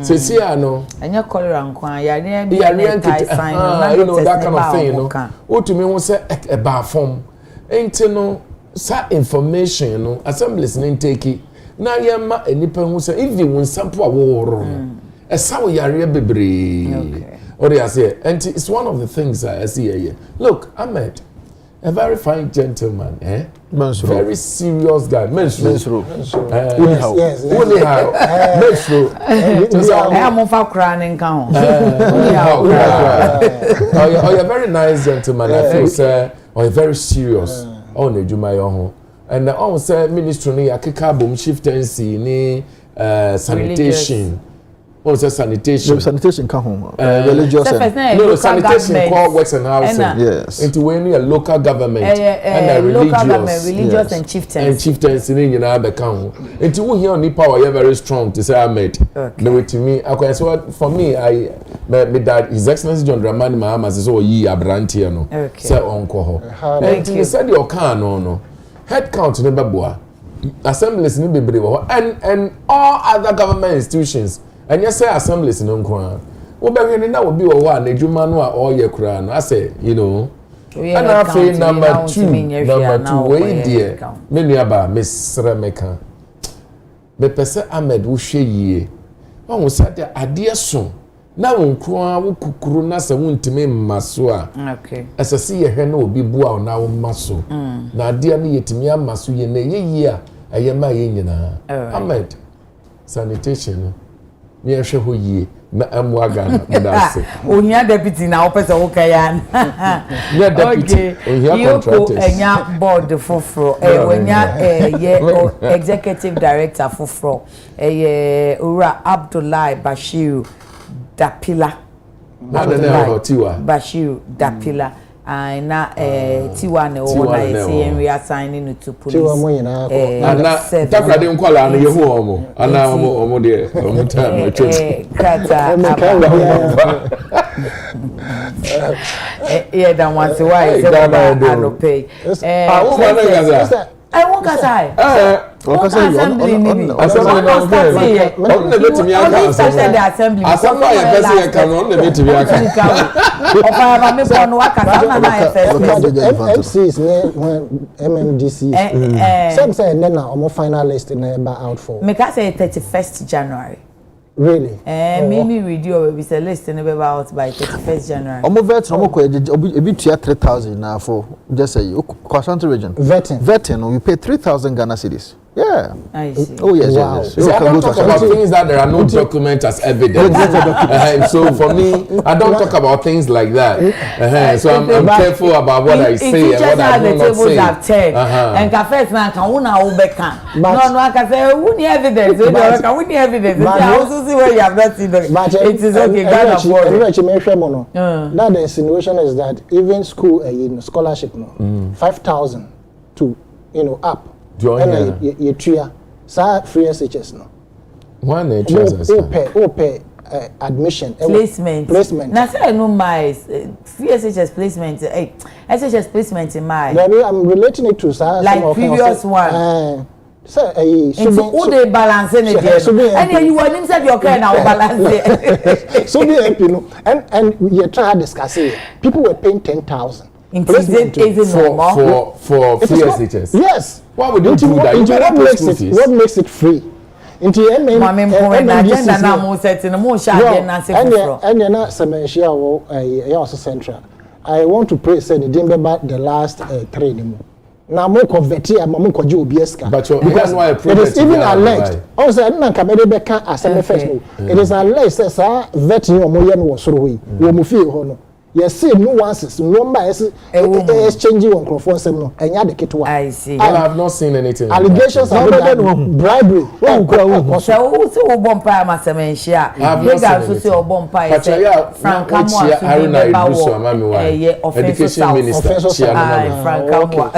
sesia no anya cholera nkwa ya ne be sign no you know that kind of thing no o to me won say e ba from enti no sa information no assemblies no take na yema enipa hu say if you sample a horo no e sa wo yare bebre okay. What do you say? And it's one of the things I see here. Look, Ahmed, a very fine gentleman, Mansur. Very serious guy. Mansur. Yes. Only how. Mansur. I'm on for crying count. Oh, you're a very nice gentleman. I feel, sir. Oh, you're very serious. Oh, ne juma yo. And I say ministry ni akeka bom shiftency ni sanitation. Oh, it's sanitation. No, sanitation come home. Religious no, sanitation called works and housing. Yes. Into when a local government and religious and chieftains. And chieftains in the other count. Into who here on power, you're very strong to say I made. No, to me, okay. So for me, I that His Excellency John Dramani Mahama says, "Oh, ye abrantiano." Say uncle. And you said your car no. head count ne beboa assemblies ne bebre wo and all other government institutions and you say assemblies no nko wo be hwene na obi wo a na adwuma no a all ye kura no I say you know and I feel number 2 way there me nua ba mesre meka me pese Ahmed wo hwe yie won wo say ade so na won kro wo kukuru na se won ntime mmaso a okay asase ye hwe na obi bua na wo maso na ade na yetimi amaso ye na ye a ayema ye nyina Ahmed sanitation me hwe ho yie na amwaga na se ohia deputy na opese wo kayan yeah deputy ohia contractors enya board foforo wenya ye executive director foforo ura Abdullahi Bashir Dapila Bashir Dapila na Tiwa ne wo na ese we assigning to police Tiwa mo nyina ko na takrade nkwala no ye ho omo ana omo de omo time atwa krata dan want to why say I no pay wo ma na gaza I won't say assembly assembly assembly ya pese ya kanon na betimi aka ofa ba me pon wakasa na na FS MCs MMDC some say na omo finalist na ba out for me ka say 31st January really mimi video we say list na be out by 31st January omo vet omo ko ebi tua 3000 na for just say Kwasante region vetting we pay 3000 Ghana cedis. Yeah. I see. Oh yes, wow. yes. So I don't talk about things that there are no documents as evidence. So for me, I don't talk about things like that. So I'm careful about what I say and what I do not say. And first man can una obeka. No, I can say we need evidence. We need evidence. I also see where you have not seen it. But it is okay. Now the insinuation is that even school scholarship 5,000 to up. And you tria sa free SHS no one open admission placement na say no my free SHS placement SHS placement in my maybe I'm relating it to like previous one say so who they balance in it and you want him say your kind now balance it so the MP no and we try to discuss it people were paying 10,000 for free SHS. Yes. Why would you do that? What makes it free? Into agenda na mo set no mo sha agenda say for. And na sementia wo also central. I want to pray say the dimbe the last 3 nimo. Na mo convert here mo koje obi eska. Because why it is even alleged. Also na kamede be kan asem first. It is alleged say sa vet ni omo ye no wo soro hoyi. Wo mu fie ho no. Yes, see nuances, number exchange on Crawford no, and ya the kit. I see. I have not seen anything. Allegations are bribery. So bomb pie masemenshia. You guys so say bomb pie. Frank Kamwa Education Minister. Frank Kamwa.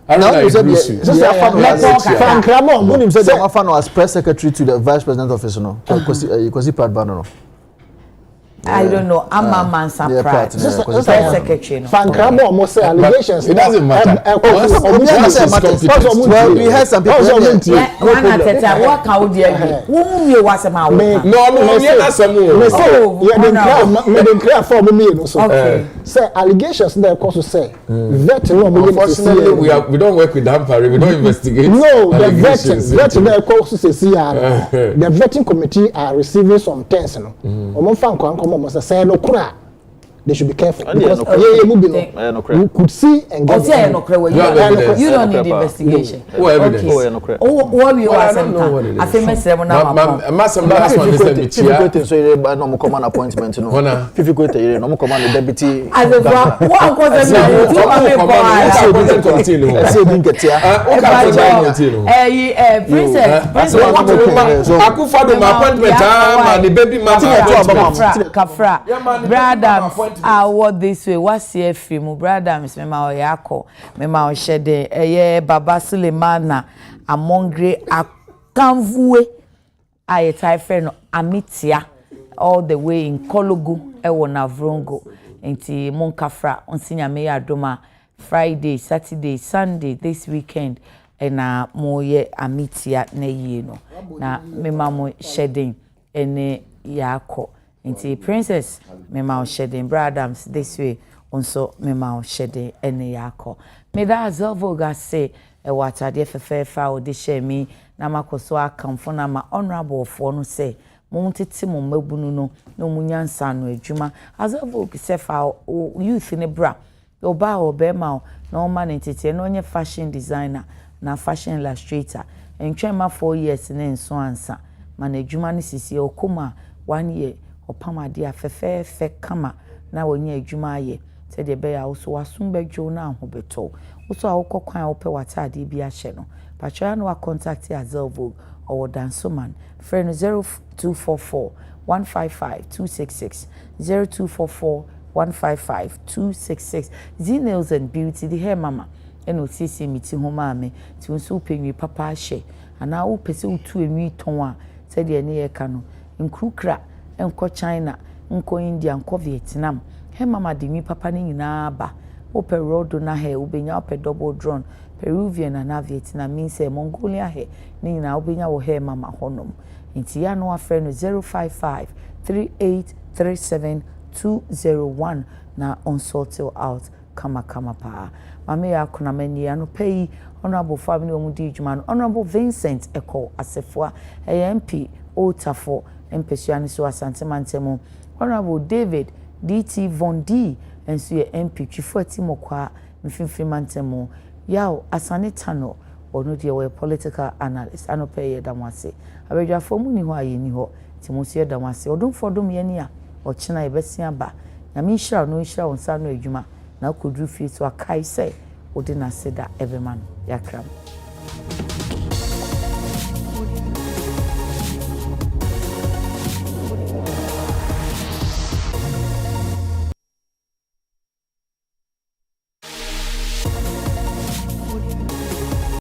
Now you said Frank Ramon, when him said Afano as press secretary to the vice president office no. Because Padbano no. I don't know. I'm a man surprised. Secretary. Frank Ramon almost say allegations. It doesn't matter. Well, we had some people. One at a time. What how dear? Who you was a man? No, yes, some more. Oh, you didn't clear for me. Okay. Say allegations. They also say that unfortunately we don't work with Dampari. We don't investigate. No, the vetting. They also say the vetting committee are receiving some things. Must say no kura. They should be careful because you could see and get you don't need investigation. What we are saying, I think myself now. No command appointment. No, 50 no command deputy. As a what this way what's here free mu brother miss mema oyako mema oshede baba Sulemana amongre akamvue ayetai friend no amitia all the way in Kologu ewo na Vrongo enti monkafra onsinya me adoma Friday, Saturday, Sunday, this weekend, and more ye amitia ne ye no. Na me mama shedding ene yako. Inti princess me ma shedding Bradams this way also me ma shedding ene yako. Me da Zelvoga say e wata de fefa o de share me na makoso akamfo na ma honorable for no say mo tete mo mabunu no no munyansa no adwuma Zelvoga say fa youth ne bra oba obema na o man tete no nye fashion designer na fashion illustrator entwema 4 years ne nso ansa mana adwuma ne sisi okoma 1 year opamade afefe kama na wonye adwuma aye se de be ya so wasumbejo na ahobeto so awokokwan ope watade bi ahye no patwa no contact Zelvoga or Dansoman friend 0244 155 266 0244 155 266 Nails and Beauty the hair mama eno sisi miti ho maame ti nso penwi papa ahye ana wo pese utu enwi ton a se de ne ye ka no nkrukra enko China nko India nko Vietnam he mama de nwi papa ne nyina ba wo pe rodo na he ubenya wo pe double drone Peruvian na Vietnam means Mongolia he ne nyina ubenya wo he mama honom nti ya no afre no 055 3837 201 na consult out kama pa mame ya kuna mani ya no pay honorable family omudi djuma no honorable Vincent Eko Asefua MP Otafo mpesiani so asante mantemo honorable David DT Von D enso ye MP Chifuati Mokwa mfimfim mantemo yaw asanetano ono de we political analyst anope ye damwase abedwafo mu ni ho ayeni ho timosie damwase odumfodum ye ni a ochina ebesia ba na mi hira no hira wonsa no adwuma na kodru fi so akai se odi na seda ebeman yakram